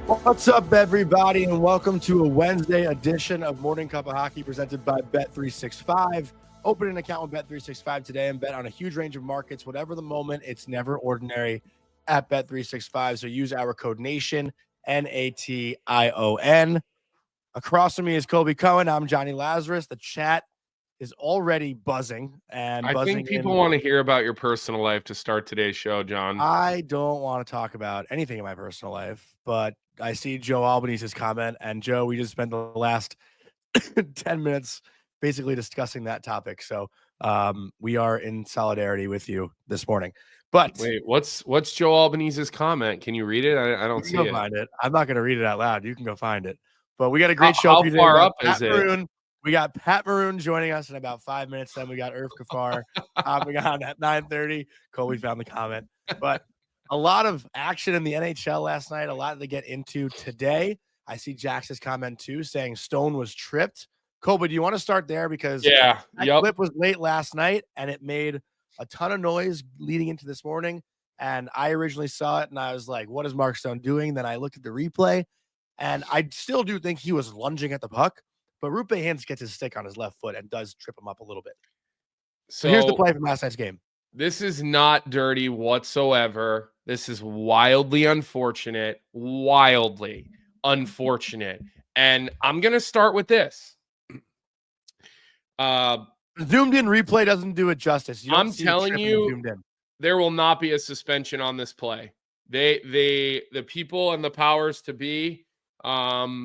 What's up, everybody, and welcome to a Wednesday edition of Morning Cup of Hockey presented by Bet365. Open an account with Bet365 today and bet on a huge range of markets. Whatever the moment, it's never ordinary at Bet365. So use our code NATION, NATION. Across from me is Colby Cohen. I'm Johnny Lazarus. The chat is already buzzing. And I think people want to hear about your personal life to start today's show, John. I don't want to talk about anything in my personal life, but I see Joe Albanese's comment, and Joe, we just spent the last 10 minutes basically discussing that topic. So we are in solidarity with you this morning. But wait, what's Joe Albanese's comment? Can you read it? I don't see it. Find it. I'm not going to read it out loud. You can go find it. But we got a great show how for you today. Far up is Maroon. it? We got Pat Maroon joining us in about 5 minutes. Then we got Irfaan Gaffar hopping on at 9:30. Colby found the comment. But a lot of action in the NHL last night. A lot to get into today. I see Jax's comment too, saying Stone was tripped. Colby, do you want to start there? Because that clip was late last night, and it made a ton of noise leading into this morning. And I originally saw it, and I was like, what is Mark Stone doing? Then I looked at the replay, and I still do think he was lunging at the puck. But Rupe Hintz gets his stick on his left foot and does trip him up a little bit. So here's the play from last night's game. This is not dirty whatsoever. This is wildly unfortunate. Wildly unfortunate. And I'm going to start with this. Zoomed in replay doesn't do it justice. I'm telling you, there will not be a suspension on this play. The people and the powers to be are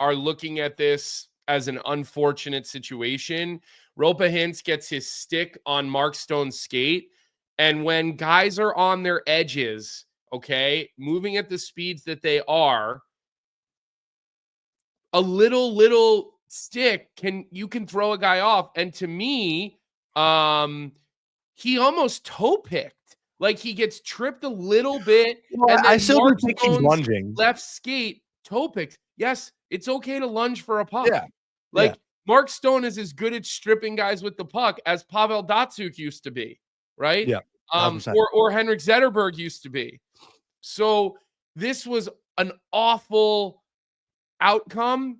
looking at this as an unfortunate situation. Rupe Hintz gets his stick on Mark Stone's skate. And when guys are on their edges, okay, moving at the speeds that they are, a little stick you can throw a guy off. And to me, he almost toe picked. Like he gets tripped a little bit. Well, and then I still do think he's lunging. Left skate toe picks. Yes, it's okay to lunge for a puck. Yeah. Mark Stone is as good at stripping guys with the puck as Pavel Datsyuk used to be, right? Yeah. Or Henrik Zetterberg used to be. So this was an awful outcome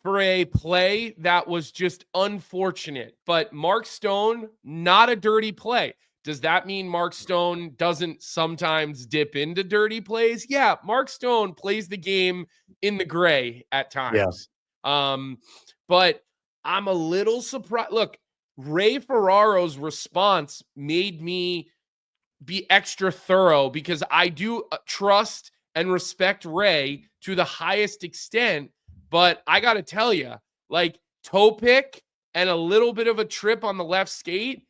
for a play that was just unfortunate. But Mark Stone, not a dirty play. Does that mean Mark Stone doesn't sometimes dip into dirty plays? Yeah, Mark Stone plays the game in the gray at times. Yeah. But I'm a little surprised. Look, Ray Ferraro's response made me be extra thorough because I do trust and respect Ray to the highest extent. But I got to tell you, like toe pick and a little bit of a trip on the left skate,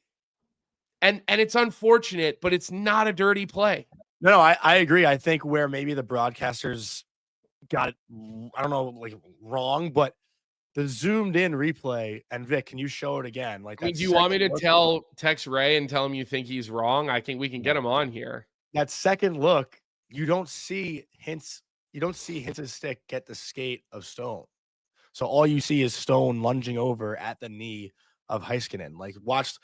and it's unfortunate, but it's not a dirty play. No, I agree. I think where maybe the broadcasters got it, I don't know, like wrong, but the zoomed in replay, and Vic, can you show it again? Like, do you want me to text Ray and tell him you think he's wrong? I think we can get him on here. That second look, you don't see Hintz's stick get the skate of Stone. So all you see is Stone lunging over at the knee of Heiskanen. Like watch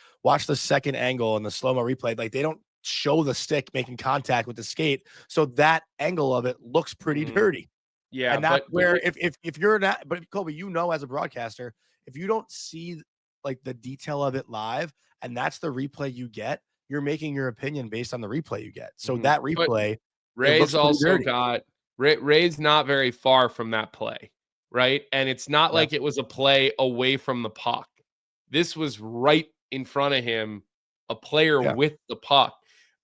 the second angle in the slow-mo replay. Like they don't show the stick making contact with the skate. So that angle of it looks pretty dirty. Yeah. And that's where if you're not, but Colby, you know, as a broadcaster, if you don't see like the detail of it live and that's the replay you get, you're making your opinion based on the replay you get. So that replay, Ray's also got Ray's not very far from that play, right? And it's not like it was a play away from the puck. This was right in front of him, a player with the puck.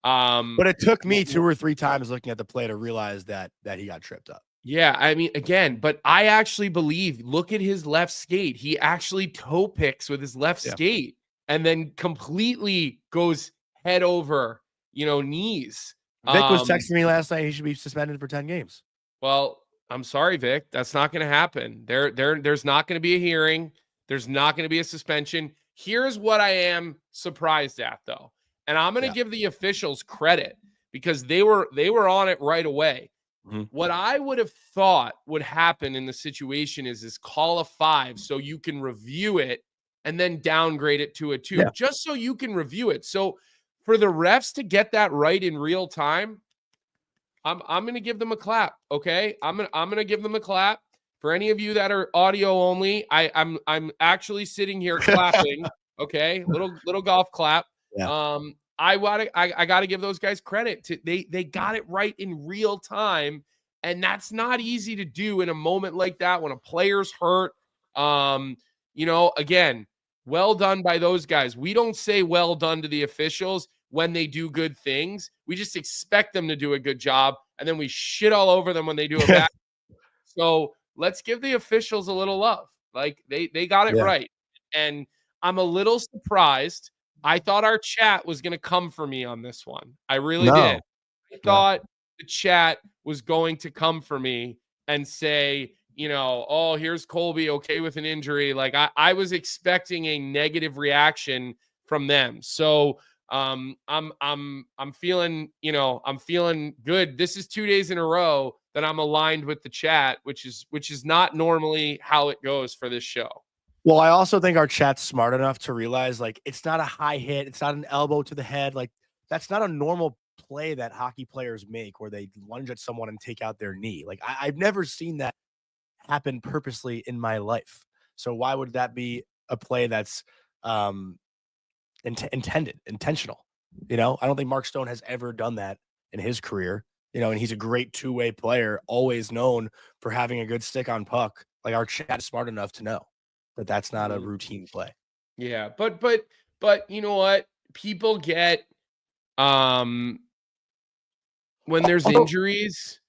But it took me 2 or 3 times looking at the play to realize that he got tripped up. Yeah, I mean, again, but I actually believe, look at his left skate. He actually toe picks with his left skate and then completely goes head over, knees. Vic was texting me last night. He should be suspended for 10 games. Well, I'm sorry, Vic. That's not going to happen. There's not going to be a hearing. There's not going to be a suspension. Here's what I am surprised at, though. And I'm going to give the officials credit because they were on it right away. Mm-hmm. What I would have thought would happen in the situation is call a 5 so you can review it and then downgrade it to a 2, just so you can review it. So for the refs to get that right in real time, I'm gonna give them a clap. Okay, I'm gonna give them a clap. For any of you that are audio only, I'm actually sitting here clapping. Okay, little golf clap. Yeah. I got to give those guys credit. They got it right in real time, and that's not easy to do in a moment like that when a player's hurt. Again, well done by those guys. We don't say well done to the officials when they do good things. We just expect them to do a good job, and then we shit all over them when they do a bad. So let's give the officials a little love. Like they got it right. And I'm a little surprised. I thought our chat was going to come for me on this one. I really did. I thought the chat was going to come for me and say, oh, here's Colby, okay with an injury. Like I was expecting a negative reaction from them. So I'm feeling, I'm feeling good. This is 2 days in a row that I'm aligned with the chat, which is not normally how it goes for this show. Well, I also think our chat's smart enough to realize, like, it's not a high hit. It's not an elbow to the head. Like, that's not a normal play that hockey players make where they lunge at someone and take out their knee. Like, I've never seen that happen purposely in my life. So why would that be a play that's intentional? I don't think Mark Stone has ever done that in his career. And he's a great two-way player, always known for having a good stick on puck. Like, our chat is smart enough to know that that's not a routine play. Yeah, but you know what? People get when there's injuries,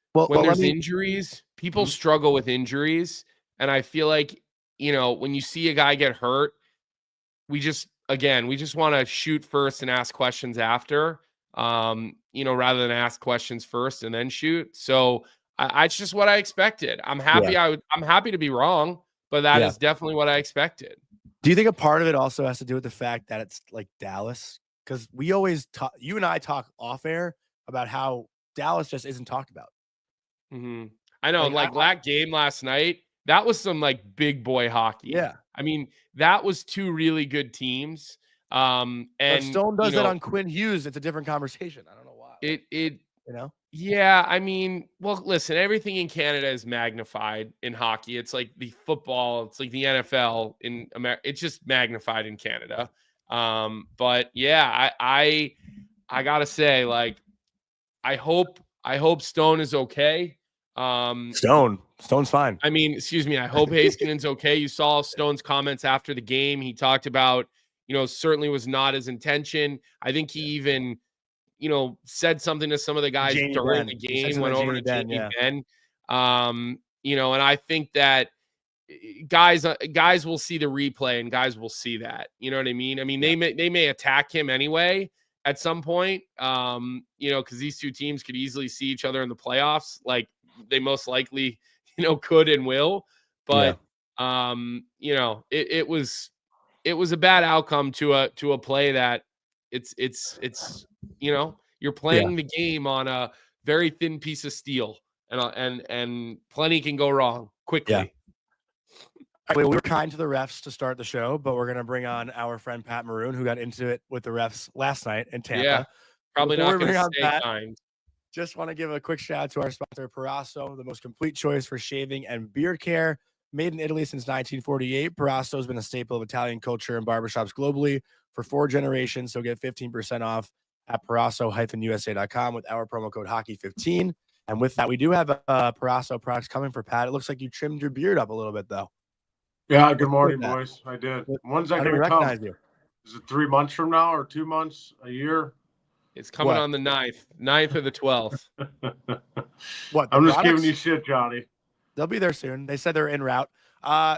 people struggle with injuries, and I feel like, when you see a guy get hurt, we just want to shoot first and ask questions after. Rather than ask questions first and then shoot. So it's just what I expected. I'm happy. Yeah. I'm happy to be wrong, but that is definitely what I expected. Do you think a part of it also has to do with the fact that it's like Dallas? Because we always talk, you and I talk off air about how Dallas just isn't talked about. Mm-hmm. I know, like that game last night, that was some like big boy hockey. Yeah. I mean, that was two really good teams. And if Stone does that on Quinn Hughes, it's a different conversation. I don't know why. Yeah, I mean, well, listen, everything in Canada is magnified in hockey. It's like the football, it's like the NFL in America. It's just magnified in Canada. But yeah, I gotta say, like, I hope Stone is okay. Stone's fine. I mean, excuse me. I hope Heiskanen's okay. You saw Stone's comments after the game. He talked about, certainly was not his intention. I think he even, said something to some of the guys during the game, went over to Jamie Benn. And I think that guys will see the replay and guys will see that. You know what I mean? I mean, they may attack him anyway at some point, because these two teams could easily see each other in the playoffs. Like they most likely, could and will. But it was a bad outcome to a play that it's you're playing the game on a very thin piece of steel, and plenty can go wrong quickly. Yeah. We were kind to the refs to start the show, but we're going to bring on our friend Pat Maroon, who got into it with the refs last night in Tampa. Yeah, probably not going to stay kind. Just want to give a quick shout out to our sponsor, Proraso, the most complete choice for shaving and beard care. Made in Italy since 1948, Proraso has been a staple of Italian culture and barbershops globally for 4 generations. So get 15% off at Proraso-USA.com with our promo code Hockey15. And with that, we do have Proraso products coming for Pat. It looks like you trimmed your beard up a little bit, though. Yeah, good morning, boys. I did. When's that going to come? Is it 3 months from now or 2 months, a year? It's coming on the 9th or the 12th. What? I'm just giving you shit, Johnny. They'll be there soon. They said they're en route.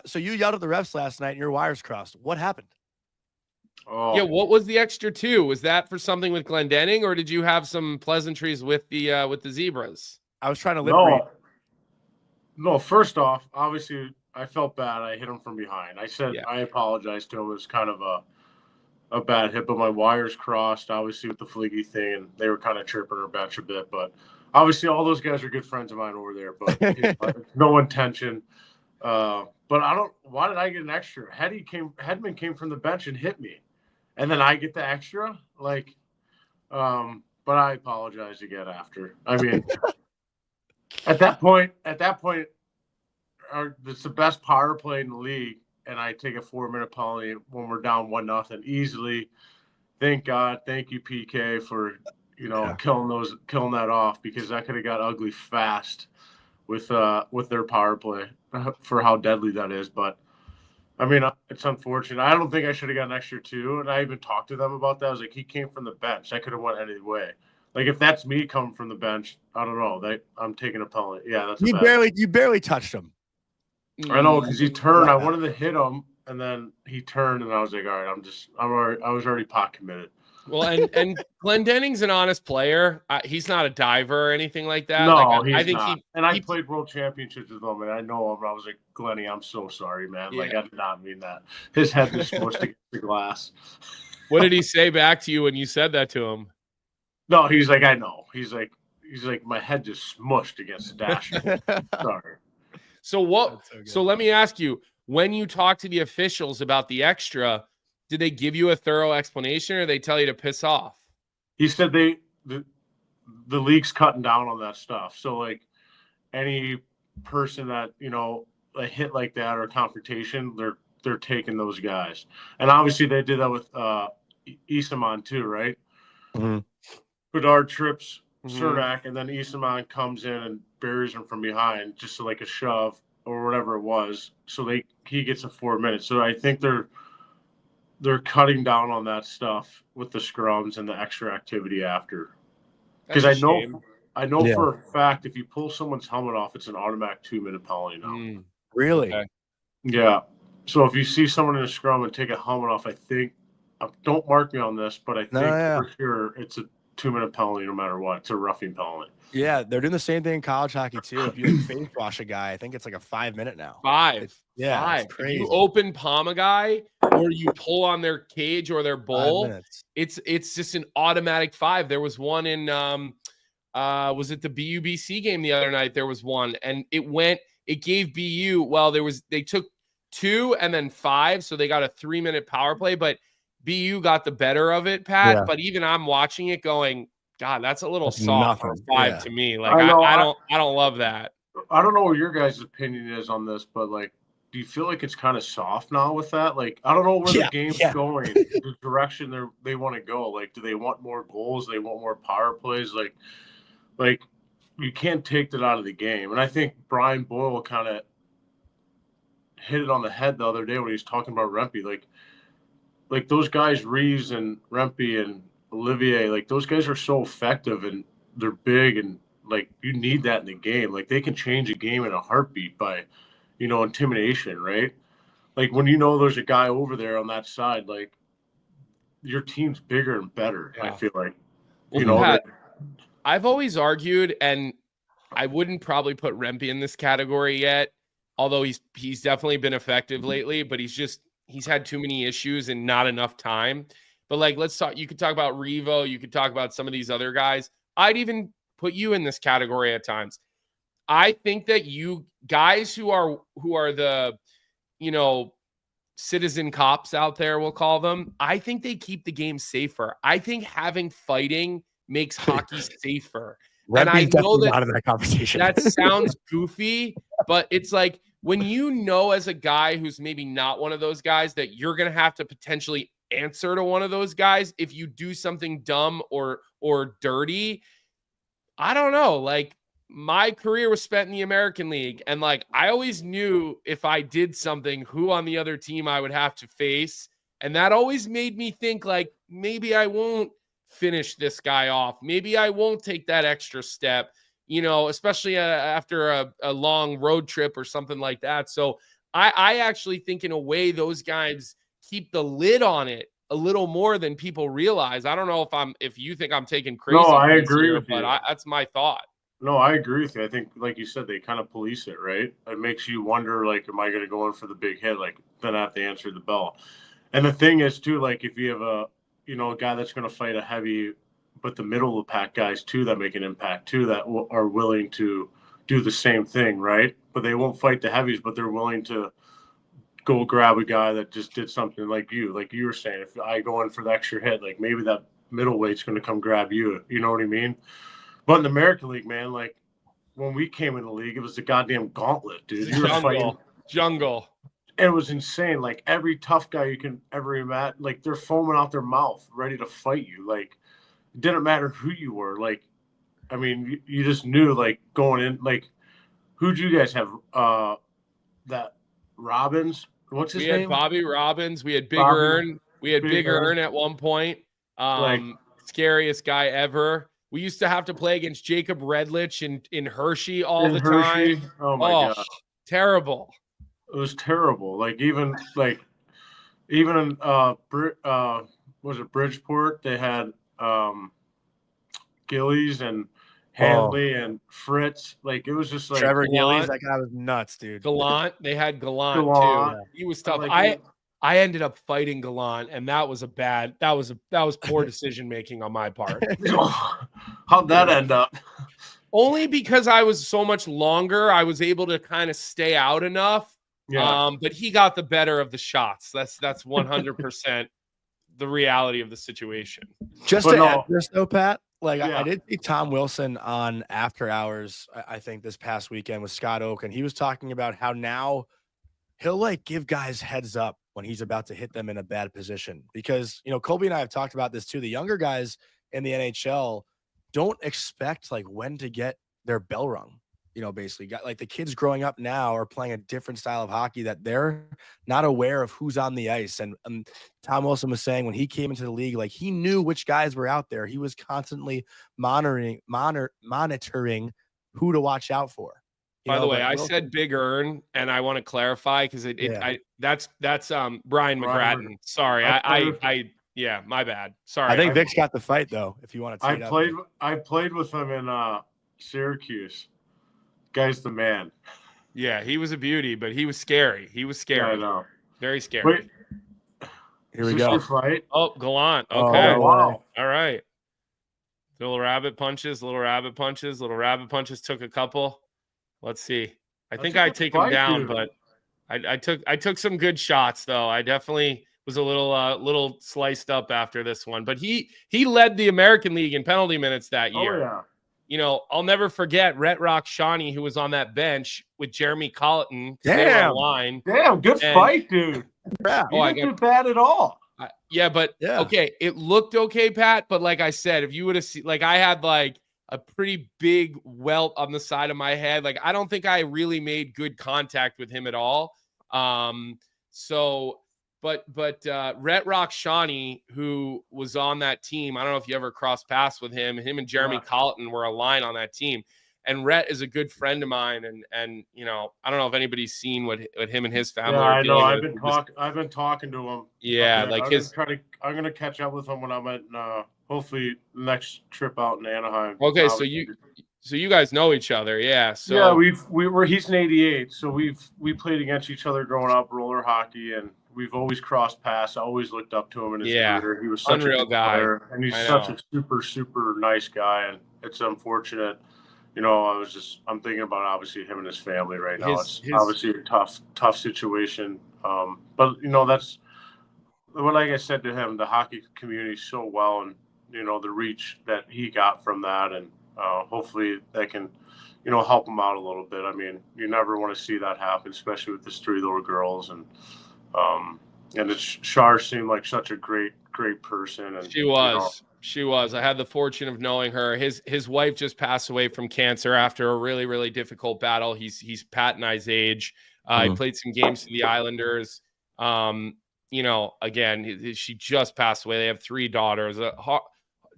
So you yelled at the refs last night and your wires crossed. What happened? Oh. Yeah, what was the extra 2? Was that for something with Glendenning, or did you have some pleasantries with the Zebras? I was trying to lip read. No, first off, obviously I felt bad. I hit him from behind. I said I apologized to him. It was kind of a bad hit, but my wires crossed, obviously, with the Fleegy thing, and they were kind of chirping her batch a bit. But obviously, all those guys are good friends of mine over there. But no intention. But why did I get an extra? Hedman came from the bench and hit me, and then I get the extra. But I apologized again after. I mean, At that point, it's the best power play in the league, and I take a 4-minute penalty when we're down 1-0 easily. Thank God, thank you PK for killing that off, because that could have got ugly fast with their power play for how deadly that is. But I mean, it's unfortunate. I don't think I should have got an extra 2, and I even talked to them about that. I was like, he came from the bench. I could have went any way. Like, if that's me coming from the bench, I don't know. I'm taking a penalty. Yeah, that's you barely touched him. I know, because he turned. I wanted to hit him, and then he turned, and I was like, all right, I was already pot committed. Well, and Glendening's an honest player. He's not a diver or anything like that. No, I think not. I played world championships with him, and I know him. I was like, Glenny, I'm so sorry, man. Yeah. Like, I did not mean that. His head was smushed against the glass. What did he say back to you when you said that to him? No, he's like, I know. He's like, my head just smushed against the dash. Sorry. So what? So let me ask you, when you talk to the officials about the extra, did they give you a thorough explanation, or they tell you to piss off? He said the league's cutting down on that stuff. So, like, any person that, a hit like that or a confrontation, they're taking those guys. And obviously they did that with Isamon too, right? Mm-hmm. Bedard trips Cernak, and then Isamon comes in and buries him from behind, just like a shove or whatever it was. So he gets a 4 minutes. So I think they're cutting down on that stuff with the scrums and the extra activity after. Because I know for a fact, if you pull someone's helmet off, it's an automatic 2-minute penalty now. Really? Okay. Yeah. So if you see someone in a scrum and take a helmet off, I think, don't mark me on this, but I think for sure it's a 2-minute penalty no matter what. It's a roughing penalty. Yeah, they're doing the same thing in college hockey too. If you face wash a guy, I think it's like a 5-minute now. 5. It's crazy. If you open palm a guy, or you pull on their cage or their bowl, it's just an automatic 5. There was one in was it the BU-BC game the other night? There was one, and it gave BU, they took 2 and then 5, so they got a 3-minute power play, but BU got the better of it, Pat. Yeah. But even I'm watching it going, God, that's a little soft for 5 to me. Like, I don't love that. I don't know what your guys' opinion is on this, but like, do you feel like it's kind of soft now with that? Like, I don't know where the game's going, the direction they want to go. Like, do they want more goals? Do they want more power plays? Like you can't take that out of the game. And I think Brian Boyle kind of hit it on the head the other day when he was talking about Rempe. Like those guys, Reeves and Rempe and Olivier, like those guys are so effective and they're big, and like you need that in the game. Like they can change a game in a heartbeat by, intimidation, right? Like when there's a guy over there on that side, like your team's bigger and better. Yeah. I feel like, Pat, I've always argued, and I wouldn't probably put Rempe in this category yet, although he's definitely been effective lately, but he's had too many issues and not enough time. But like, you could talk about Revo, you could talk about some of these other guys. I'd even put you in this category at times. I think that you guys who are the, citizen cops out there, we'll call them, I think they keep the game safer. I think having fighting makes hockey safer. And I know that, not in that conversation. That sounds goofy, but it's like when as a guy who's maybe not one of those guys that you're going to have to potentially answer to one of those guys if you do something dumb or dirty. I don't know. Like, my career was spent in the American League, and like I always knew if I did something, who on the other team I would have to face. And that always made me think like, maybe I won't finish this guy off. Maybe I won't take that extra step, especially after a long road trip or something like that. So I actually think in a way those guys keep the lid on it a little more than people realize. I don't know if you think I'm taking crazy. No, I agree with you. But that's my thought. No, I agree with you. I think, like you said, they kind of police it, right? It makes you wonder, like, am I going to go in for the big hit? Like, then I have to answer the bell. And the thing is, too, like, if you have a guy that's going to fight a heavy, but the middle of the pack guys, too, that make an impact, too, that are willing to do the same thing, right? But they won't fight the heavies, but they're willing to go grab a guy that just did something like you were saying. If I go in for the extra hit, like, maybe that middleweight's going to come grab you. You know what I mean? But in the American League, man, like when we came in the league, it was the goddamn gauntlet, dude. You were Jungle. fighting. Jungle. It was insane. Like every tough guy you can ever imagine, like they're foaming out their mouth, ready to fight you. Like it didn't matter who you were. Like, I mean, you just knew, like, going in. Like, who'd you guys have? That Robbins. What's his name? We had Bobby Robbins. We had Big Earn. We had Big Earn at one point. Scariest guy ever. We used to have to play against Jacob Redlich in Hershey all the time. Oh my god, terrible. It was terrible. Like even in was it Bridgeport? They had Gillies and Hanley and Fritz. Like it was just like Trevor Gillies. That guy was nuts, dude. Gallant. They had Gallant too. Yeah. He was tough. I ended up fighting Gallant, and that was poor decision making on my part. How'd that end up? Only because I was so much longer, I was able to kind of stay out enough. Yeah. But he got the better of the shots. That's 100% the reality of the situation. Just to add this though, Pat, like I did see Tom Wilson on After Hours, I think this past weekend with Scott Oak, and he was talking about how now he'll like give guys heads up when he's about to hit them in a bad position. Because, you know, Colby and I have talked about this too. The younger guys in the NHL don't expect like when to get their bell rung. You know, basically got like the kids growing up now are playing a different style of hockey that they're not aware of who's on the ice. And Tom Wilson was saying when he came into the league, like he knew which guys were out there. He was constantly monitoring who to watch out for. By the way, I said Big Earn, and I want to clarify because that's Brian McGrattan. Sorry, yeah, my bad. Sorry. I think Vic's got the fight though. If you want to, I played with him in Syracuse. Guy's the man. Yeah, he was a beauty, but he was scary. Yeah, I know. Very scary. Wait, here we go. Fight? Oh, Gallant. Okay. Oh, wow. All right. Little rabbit punches. Little rabbit punches took a couple. Let's see. I think I take him down, but I took some good shots though. I definitely was a little sliced up after this one, but he led the American League in penalty minutes that year. Oh yeah. You know, I'll never forget Rhett Rock Shawnee, who was on that bench with Jeremy Colleton. Damn, good fight, dude. Yeah. You didn't do bad at all. Okay, it looked okay, Pat. But like I said, if you would have seen, like I had like a pretty big welt on the side of my head. Like I don't think I really made good contact with him at all. But Rhett Rock Shawnee, who was on that team, I don't know if you ever crossed paths with him. Him and Jeremy Colleton were aligned on that team. And Rhett is a good friend of mine. And you know, I don't know if anybody's seen what him and his family are doing. I know. I've been talking to him. Yeah, I'm gonna catch up with him when I'm at hopefully next trip out in Anaheim. Okay, so you guys know each other, yeah. So yeah, he's an 88, so we played against each other growing up, roller hockey, and we've always crossed paths. I always looked up to him in his career. He was such a good player, and he's such a super, super nice guy. And it's unfortunate, you know. I'm thinking about obviously him and his family right now. It's obviously a tough situation. But you know, that's what, like I said to him, the hockey community so well, and you know the reach that he got from that, and hopefully that can, you know, help him out a little bit. I mean, you never want to see that happen, especially with these 3 little girls, and Shar seemed like such a great person. And she was. I had the fortune of knowing her. His wife just passed away from cancer after a really, really difficult battle. He's Pat and I's age. He played some games for the Islanders. You know, again, she just passed away. They have 3 daughters.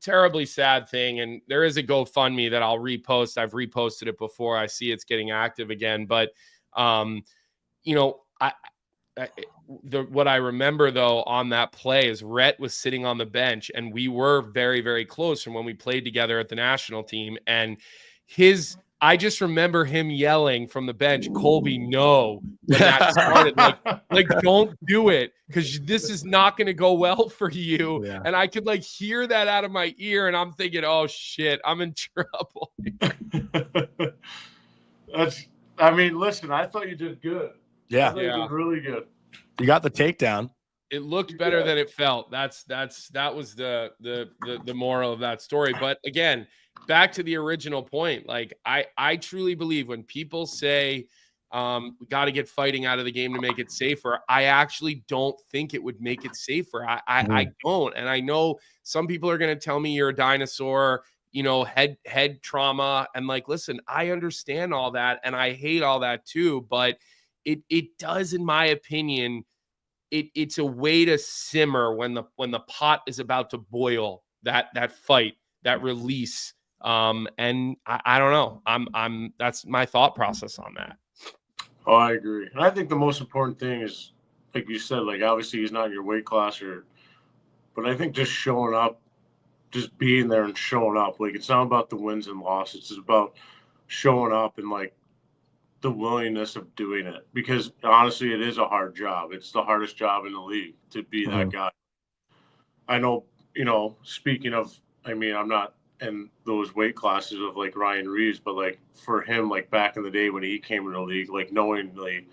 Terribly sad thing. And there is a GoFundMe that I'll repost. I've reposted it before. I see it's getting active again. But, you know, what I remember though on that play is Rhett was sitting on the bench, and we were very, very close from when we played together at the national team. And I just remember him yelling from the bench, "Colby, no," when that started. like, don't do it, because this is not going to go well for you. Yeah. And I could like hear that out of my ear, and I'm thinking, oh shit, I'm in trouble. I mean, listen, I thought you did good. Yeah. You did really good. You got the takedown. It looked better than it felt. That was the moral of that story. But again, back to the original point, like I truly believe when people say we got to get fighting out of the game to make it safer, I actually don't think it would make it safer. I don't. And I know some people are going to tell me you're a dinosaur, you know, head trauma. And like, listen, I understand all that and I hate all that too, but it does, in my opinion, it's a way to simmer when the pot is about to boil, that fight, that release. And I don't know. I'm that's my thought process on that. Oh, I agree. And I think the most important thing is, like you said, like obviously he's not in your weight class, but I think just showing up, just being there and showing up. Like it's not about the wins and losses. It's about showing up and like the willingness of doing it. Because honestly, it is a hard job. It's the hardest job in the league to be that guy. I know, you know, speaking of, I mean, I'm not in those weight classes of like Ryan Reeves, but like for him, like back in the day when he came in the league, like knowingly,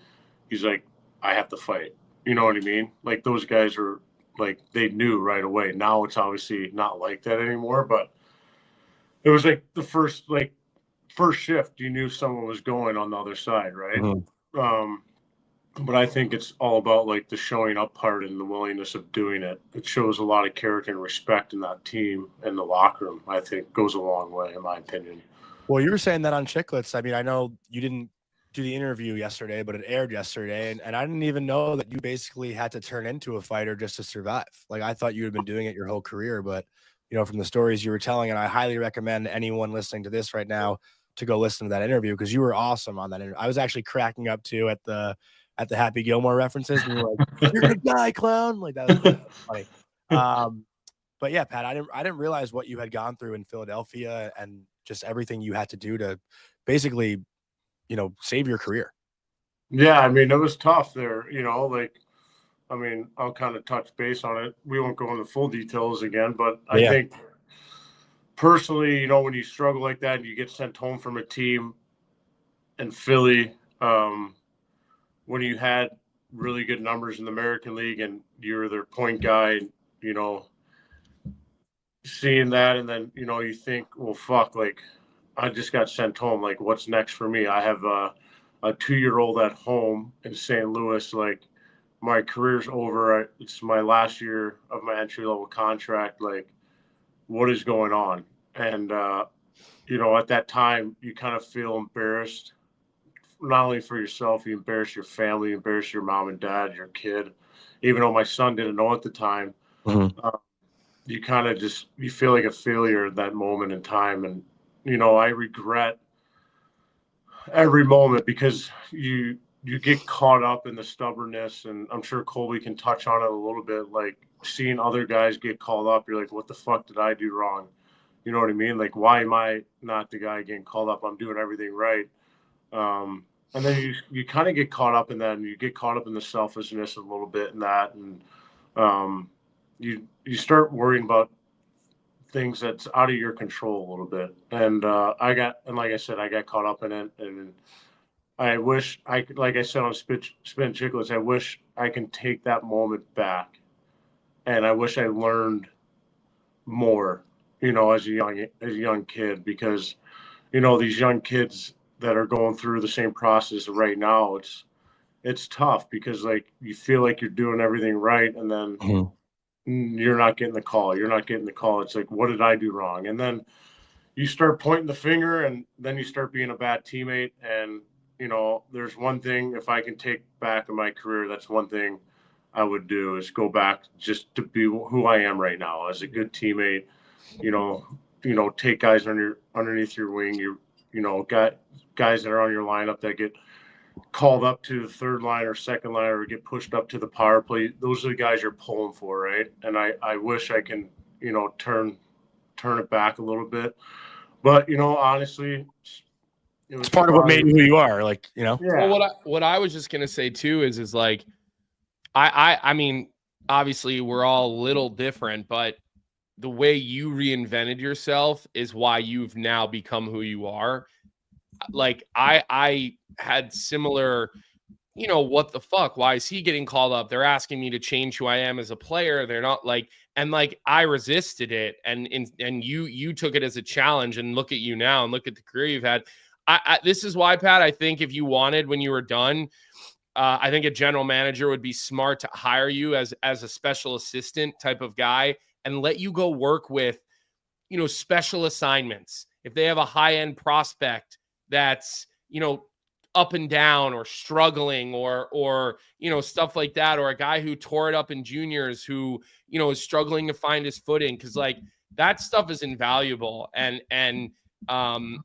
he's like, I have to fight. You know what I mean? Like those guys are like, they knew right away. Now it's obviously not like that anymore, but it was like the first shift, you knew someone was going on the other side, right? But I think it's all about like the showing up part and the willingness of doing it. It shows a lot of character and respect in that team and the locker room. I think goes a long way, in my opinion. Well, you were saying that on Chicklets. I mean, I know you didn't do the interview yesterday, but it aired yesterday, and I didn't even know that you basically had to turn into a fighter just to survive. Like I thought you had been doing it your whole career, but you know, from the stories you were telling, and I highly recommend anyone listening to this right now to go listen to that interview because you were awesome on that interview. I was actually cracking up too at the Happy Gilmore references, and you were like, "You're the guy, clown!" Like that was funny. But yeah, Pat, I didn't realize what you had gone through in Philadelphia and just everything you had to do to basically, you know, save your career. Yeah, I mean, it was tough there. You know, like, I mean, I'll kind of touch base on it. We won't go into full details again, but I think personally, you know, when you struggle like that and you get sent home from a team in Philly, when you had really good numbers in the American League and you're their point guy, you know, seeing that and then, you know, you think, well, fuck, like I just got sent home. Like, what's next for me? I have a 2-year-old at home in St. Louis. Like, my career's over. It's my last year of my entry-level contract. Like, what is going on? And, you know, at that time, you kind of feel embarrassed. Not only for yourself, you embarrass your family, you embarrass your mom and dad, your kid. Even though my son didn't know at the time, you kind of just you feel like a failure at that moment in time. And you know, I regret every moment because you get caught up in the stubbornness. And I'm sure Colby can touch on it a little bit. Like seeing other guys get called up, you're like, what the fuck did I do wrong? You know what I mean? Like, why am I not the guy getting called up? I'm doing everything right. And then you kind of get caught up in that, and you get caught up in the selfishness a little bit in that, and you start worrying about things that's out of your control a little bit. And like I said, I got caught up in it, and I wish like I said on Spin Chicklets, I wish I can take that moment back, and I wish I learned more, you know, as a young kid, because you know these young kids that are going through the same process right now, it's tough because like you feel like you're doing everything right, and then you're not getting the call. It's like, what did I do wrong? And then you start pointing the finger, and then you start being a bad teammate. And you know, there's one thing, if I can take back in my career, that's one thing I would do is go back just to be who I am right now as a good teammate. You know, take guys underneath your wing. You know, guys that are on your lineup that get called up to the third line or second line or get pushed up to the power play. Those are the guys you're pulling for, right? And I wish I can, you know, turn it back a little bit. But, you know, honestly, it's part of what made you who you are. Like, you know, yeah. Well, what I was just going to say too is like, I mean, obviously we're all a little different, but the way you reinvented yourself is why you've now become who you are. Like I had similar what the fuck? Why is he getting called up? They're asking me to change who I am as a player. They're not like, and like I resisted it, and you took it as a challenge, and look at you now, and look at the career you've had. This is why, Pat, I think if you wanted when you were done, I think a general manager would be smart to hire you as a special assistant type of guy and let you go work with, special assignments. If they have a high-end prospect that's, up and down or struggling or stuff like that, or a guy who tore it up in juniors who, is struggling to find his footing, because like that stuff is invaluable. And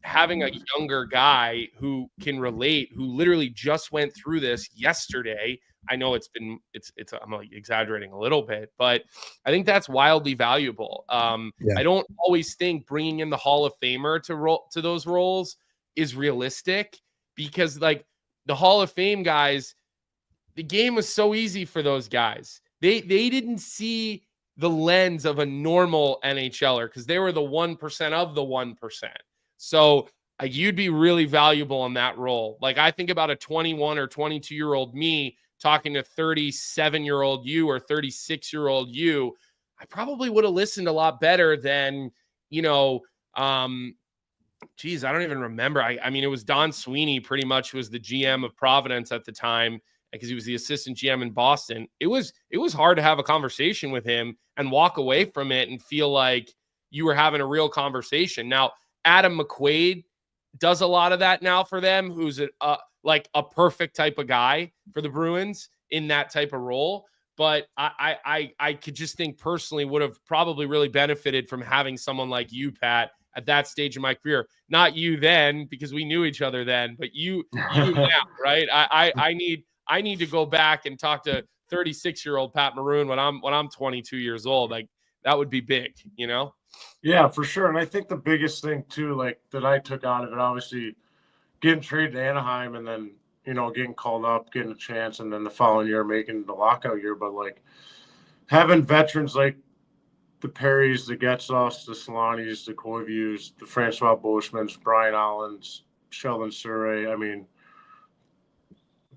having a younger guy who can relate, who literally just went through this yesterday. I know I'm like exaggerating a little bit, but I think that's wildly valuable. I don't always think bringing in the Hall of Famer to those roles is realistic, because like the Hall of Fame guys, the game was so easy for those guys. They didn't see the lens of a normal NHLer because they were the 1% of the 1%. So you'd be really valuable in that role. Like I think about a 21 or 22-year-old me talking to 37-year-old you or 36-year-old you. I probably would have listened a lot better than, geez, I don't even remember. I mean, it was Don Sweeney pretty much who was the GM of Providence at the time, because he was the assistant GM in Boston. It was hard to have a conversation with him and walk away from it and feel like you were having a real conversation. Now, Adam McQuaid does a lot of that now for them, who's like a perfect type of guy for the Bruins in that type of role. But I could just think personally would have probably really benefited from having someone like you, Pat, at that stage of my career. Not you then, because we knew each other then, but you now, right? I need to go back and talk to 36-year-old Pat Maroon when I'm 22 years old. Like that would be big, Yeah, for sure. And I think the biggest thing too, like that I took out of it, obviously getting traded to Anaheim and then, getting called up, getting a chance, and then the following year making the lockout year. But like having veterans like the Perrys, the Getzlaffs, the Solanis, the Koivus, the Francois Beauchemins, Brian Allens, Sheldon Surrey, I mean,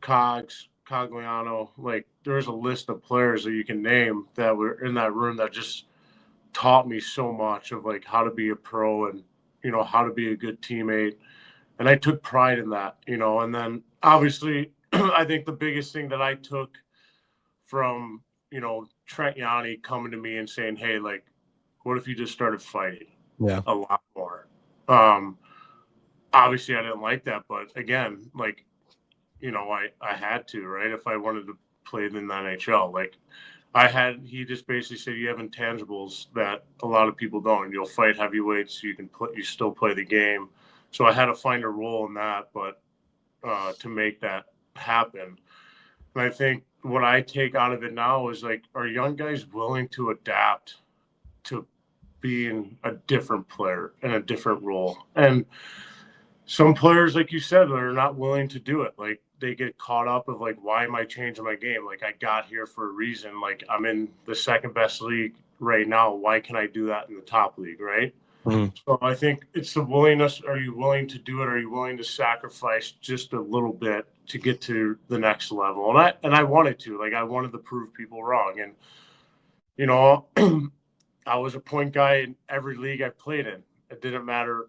Cogliano, like there's a list of players that you can name that were in that room that just taught me so much of like how to be a pro and, how to be a good teammate. And I took pride in that, and then obviously I think the biggest thing that I took from, Trent Yanni coming to me and saying, hey, like, what if you just started fighting a lot more? Obviously I didn't like that, but again, like, I had to, right? If I wanted to play in the NHL, like he just basically said, you have intangibles that a lot of people don't. You'll fight heavyweights, so you still play the game. So I had to find a role in that, but to make that happen. And I think what I take out of it now is like, are young guys willing to adapt to being a different player in a different role? And some players, like you said, are not willing to do it. Like they get caught up of like, why am I changing my game? Like I got here for a reason. Like I'm in the second best league right now. Why can I do that in the top league? Right. Mm-hmm. So I think it's the willingness. Are you willing to do it? Are you willing to sacrifice just a little bit to get to the next level? And I wanted to, like, I wanted to prove people wrong. And, I was a point guy in every league I played in. It didn't matter,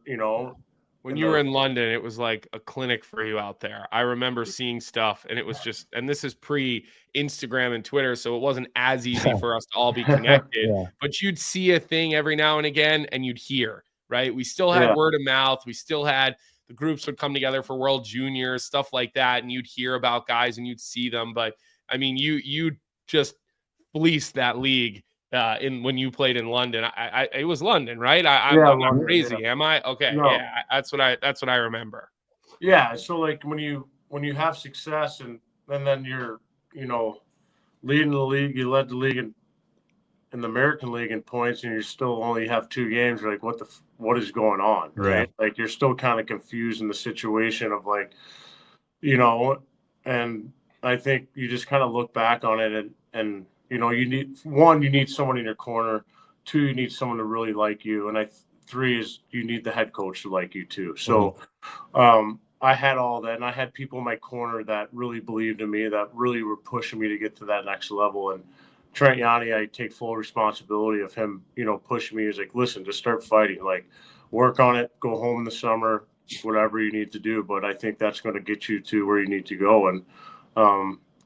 When you were in London, it was like a clinic for you out there. I remember seeing stuff, and it was just, and this is pre-Instagram and Twitter, so it wasn't as easy for us to all be connected. But you'd see a thing every now and again, and you'd hear, right? We still had word of mouth. We still had the groups would come together for World Juniors, stuff like that, and you'd hear about guys and you'd see them. But I mean, you just fleeced that league. When you played in London, it was London, right? I'm not crazy, am I? Okay, no. Yeah, that's what I remember. Yeah, so like when you have success and then you're leading the league, you led the league in the American League in points, and you still only have 2 games. You're like, what is going on, right? Yeah. Like you're still kind of confused in the situation of like, and I think you just kind of look back on it and. You need someone in your corner. 2, you need someone to really like you. And 3 is you need the head coach to like you too. So I had all that, and I had people in my corner that really believed in me, that really were pushing me to get to that next level. And Trent Yanni, I take full responsibility of him, pushing me. He's like, listen, just start fighting, like work on it, go home in the summer, whatever you need to do. But I think that's going to get you to where you need to go. And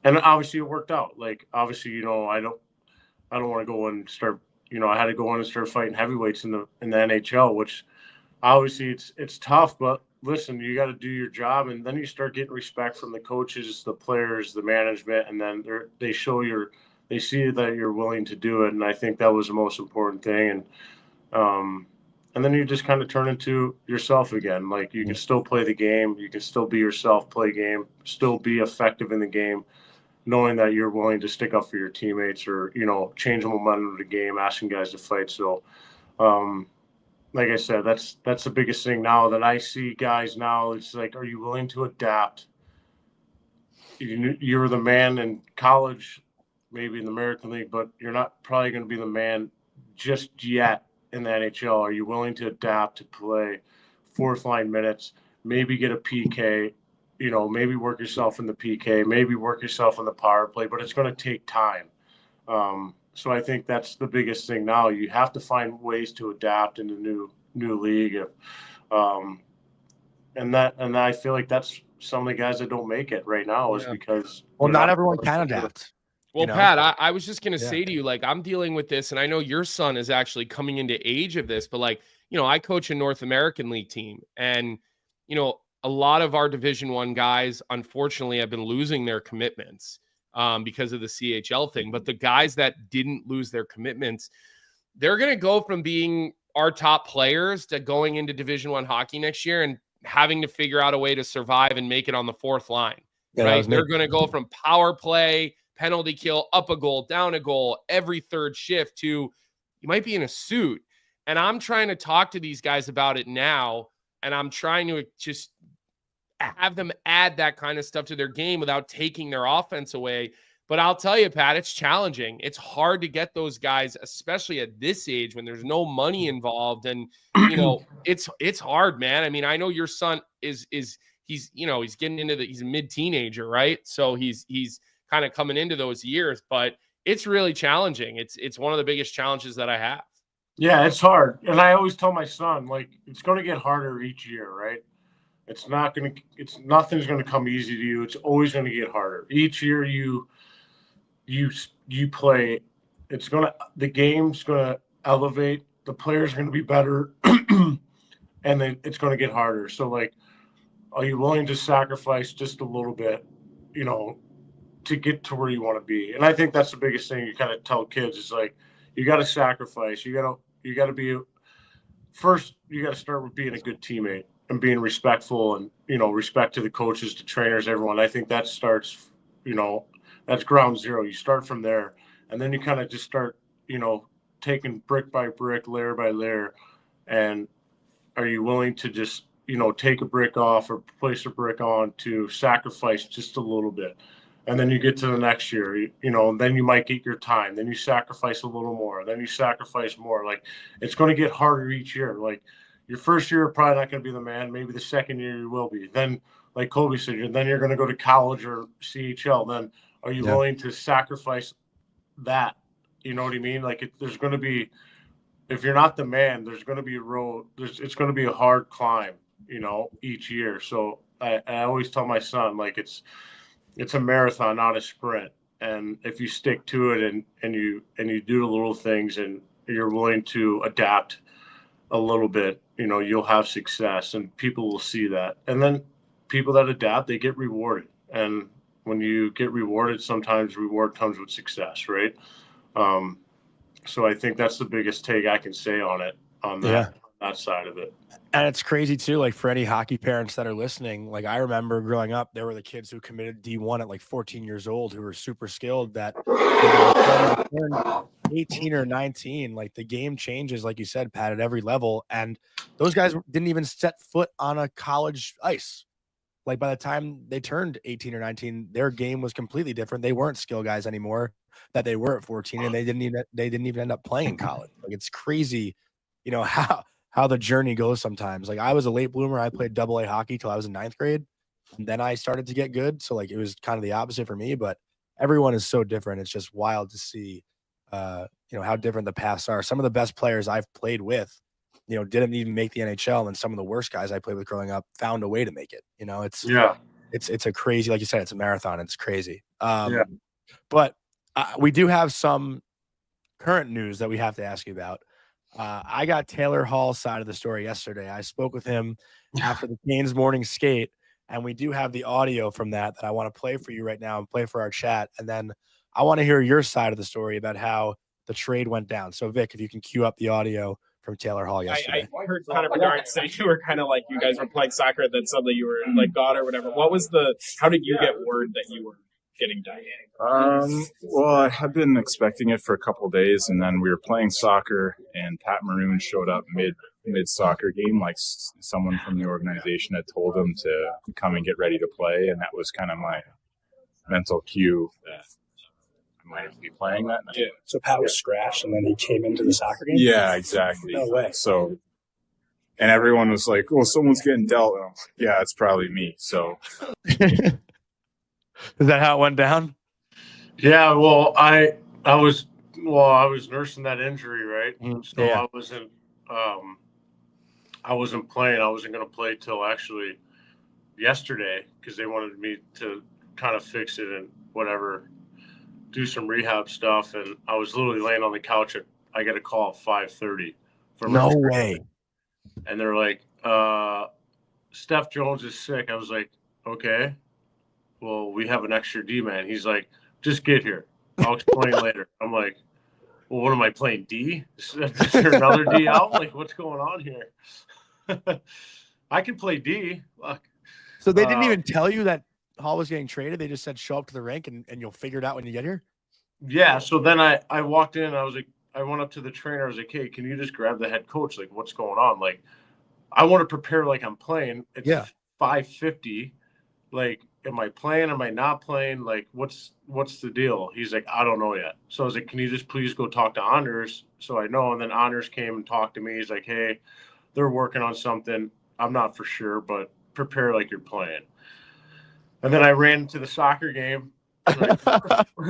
obviously it worked out. Like, obviously, I don't want to go and start, I had to go in and start fighting heavyweights in the NHL, which obviously it's tough, but listen, you got to do your job, and then you start getting respect from the coaches, the players, the management, and then they see that you're willing to do it. And I think that was the most important thing. And then you just kind of turn into yourself again. Like, you can still play the game, you can still be yourself, play game, still be effective in the game, knowing that you're willing to stick up for your teammates or, change the momentum of the game, asking guys to fight. So, like I said, that's the biggest thing now that I see guys now. It's like, are you willing to adapt? You're the man in college, maybe in the American League, but you're not probably going to be the man just yet in the NHL. Are you willing to adapt to play fourth line minutes, maybe get a PK, maybe work yourself in the PK, maybe work yourself in the power play, but it's going to take time. So I think that's the biggest thing now. You have to find ways to adapt in the new league. And I feel like that's some of the guys that don't make it right now is because not everyone can adapt. Well, Pat, I was just going to say to you, like, I'm dealing with this, and I know your son is actually coming into age of this, but like, I coach a North American League team, and, a lot of our Division I guys, unfortunately, have been losing their commitments because of the CHL thing. But the guys that didn't lose their commitments, they're going to go from being our top players to going into Division I hockey next year and having to figure out a way to survive and make it on the fourth line, right? They're going to go from power play, penalty kill, up a goal, down a goal, every third shift to you might be in a suit. And I'm trying to talk to these guys about it now, and I'm trying to just have them add that kind of stuff to their game without taking their offense away. But I'll tell you, Pat, it's challenging. It's hard to get those guys, especially at this age when there's no money involved. And, it's hard, man. I mean, I know your son he's getting into he's a mid-teenager, right? So he's kind of coming into those years, but it's really challenging. It's one of the biggest challenges that I have. Yeah, it's hard. And I always tell my son, like, it's going to get harder each year, right? Nothing's going to come easy to you. It's always going to get harder. Each year you play, the game's going to elevate, the players are going to be better, and then it's going to get harder. So, like, are you willing to sacrifice just a little bit, to get to where you want to be? And I think that's the biggest thing you kind of tell kids is, like, you got to sacrifice. You got to be first. You got to start with being a good teammate and being respectful, and respect to the coaches, to trainers, everyone. I think that starts, that's ground zero. You start from there, and then you kind of just start, taking brick by brick, layer by layer. And are you willing to just, take a brick off or place a brick on to sacrifice just a little bit? And then you get to the next year, then you might get your time. Then you sacrifice a little more. Then you sacrifice more. Like, it's going to get harder each year. Like, your first year, you're probably not going to be the man. Maybe the second year you will be. Then, like Colby said, then you're going to go to college or CHL. Then are you willing to sacrifice that? You know what I mean? Like, there's going to be, if you're not the man, there's going to be a road. It's going to be a hard climb, each year. So I always tell my son, like, it's a marathon, not a sprint. And if you stick to it and you do the little things and you're willing to adapt a little bit, you'll have success, and people will see that. And then people that adapt, they get rewarded. And when you get rewarded, sometimes reward comes with success, right? So I think that's the biggest take I can say on it, on that side of it. And it's crazy too, like, for any hockey parents that are listening, like, I remember growing up, there were the kids who committed D1 at like 14 years old who were super skilled that turned 18 or 19, like, the game changes, like you said, Pat, at every level. And those guys didn't even set foot on a college ice. Like, by the time they turned 18 or 19, their game was completely different. They weren't skill guys anymore that they were at 14, and they didn't even end up playing college. Like, it's crazy, how the journey goes sometimes. Like, I was a late bloomer. I played AA hockey till I was in 9th grade. and then I started to get good. So like it was kind of the opposite for me, but everyone is so different. It's just wild to see, how different the paths are. Some of the best players I've played with, didn't even make the NHL, and some of the worst guys I played with growing up found a way to make it. It's a crazy, like you said, it's a marathon. It's crazy. But we do have some current news that we have to ask you about. I got Taylor Hall's side of the story yesterday. I spoke with him after the Canes morning skate, and we do have the audio from that I want to play for you right now and play for our chat. And then I want to hear your side of the story about how the trade went down. So, Vic, if you can cue up the audio from Taylor Hall yesterday. I heard Connor Bedard say you were kind of like you guys were playing soccer, and then suddenly you were like God or whatever. How did you get word that you were getting done? Well, I've been expecting it for a couple of days, and then we were playing soccer, and Pat Maroon showed up mid soccer game, like someone from the organization had told him to come and get ready to play, and that was kind of my mental cue that I might be playing that night. Yeah. So Pat was scratched, and then he came into the soccer game? Yeah, exactly. No way. So, and everyone was like, "Oh, someone's getting dealt." And I'm like, yeah, it's probably me. So, is that how it went down? Yeah. Well, I was nursing that injury, right? So yeah. I wasn't playing. I wasn't going to play till actually yesterday because they wanted me to kind of fix it and whatever, do some rehab stuff. And I was literally laying on the couch. I got a call at 5:30. No way. And they're like, Steph Jones is sick. I was like, okay, well, we have an extra D-man. He's like, just get here. I'll explain later. I'm like, well, what am I playing, D? Is there another D out? Like, what's going on here? I can play D. Look. So they didn't even tell you that Hall was getting traded? They just said show up to the rink and you'll figure it out when you get here? Yeah, so then I walked in. I was like, I went up to the trainer. I was like, hey, can you just grab the head coach? Like, what's going on? Like, I want to prepare like I'm playing. It's 5:50. Like, am I playing? Am I not playing? Like, what's the deal? He's like, I don't know yet. So I was like, can you just please go talk to Anders so I know? And then Anders came and talked to me. He's like, hey, they're working on something. I'm not for sure, but prepare like you're playing. And then I ran into the soccer game. They're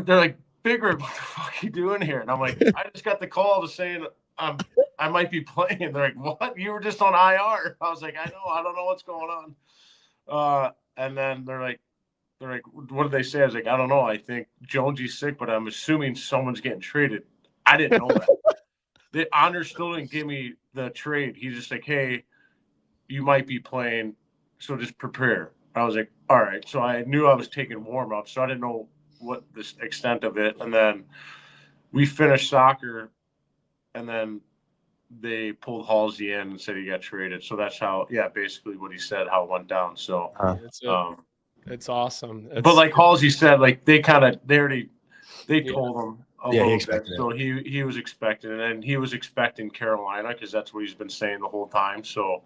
like, Big Rib, what the fuck are you doing here? And I'm like, I just got the call to saying I might be playing. They're like, what? You were just on IR. I was like, I know. I don't know what's going on. And then they're like, what did they say? I was like, I don't know. I think Jonesy's sick, but I'm assuming someone's getting traded. I didn't know that. The Honor still didn't give me the trade. He's just like, hey, you might be playing, so just prepare. I was like, all right. So I knew I was taking warm up, so I didn't know what the extent of it. And then we finished soccer, and then they pulled Halsey in and said he got traded. So that's how, basically what he said, how it went down. So it's awesome. But like Halsey said, like they told him a little bit. So he was expecting it, and he was expecting Carolina because that's what he's been saying the whole time. So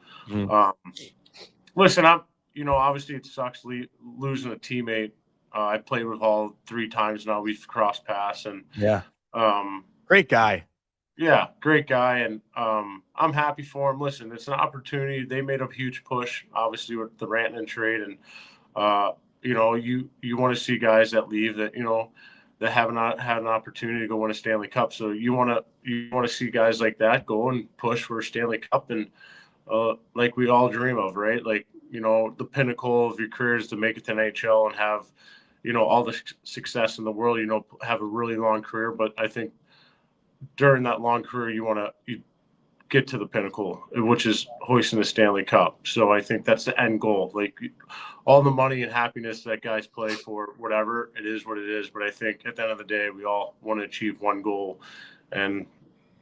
listen, obviously it sucks losing a teammate. I played with Hall 3 times now. We've crossed paths, and great guy. Yeah, great guy, and I'm happy for him. Listen, it's an opportunity. They made a huge push, obviously, with the Rantanen trade, and you want to see guys that leave that that have not had an opportunity to go win a Stanley Cup. So you want to see guys like that go and push for a Stanley Cup, and like we all dream of, right? Like the pinnacle of your career is to make it to NHL and have all the success in the world. Have a really long career, but I think during that long career, you get to the pinnacle, which is hoisting the Stanley Cup. So I think that's the end goal. Like all the money and happiness that guys play for, whatever, it is what it is. But I think at the end of the day, we all want to achieve one goal. And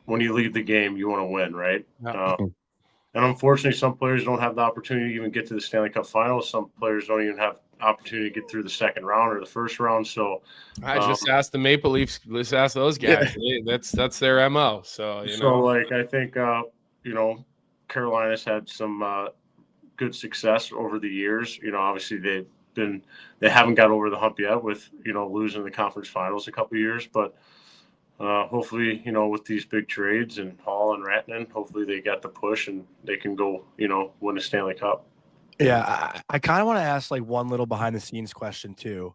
when you leave the game, you want to win, right? And unfortunately, some players don't have the opportunity to even get to the Stanley Cup Finals. Some players don't even have opportunity to get through the second round or the first round. So I just asked the Maple Leafs. Let's ask those guys. That's their MO. So I think Carolina's had some good success over the years. Obviously they haven't got over the hump yet with losing the conference finals a couple of years, but hopefully with these big trades and Hall and Rantanen, hopefully they got the push and they can go win a Stanley Cup. Yeah, I kind of want to ask like one little behind the scenes question too,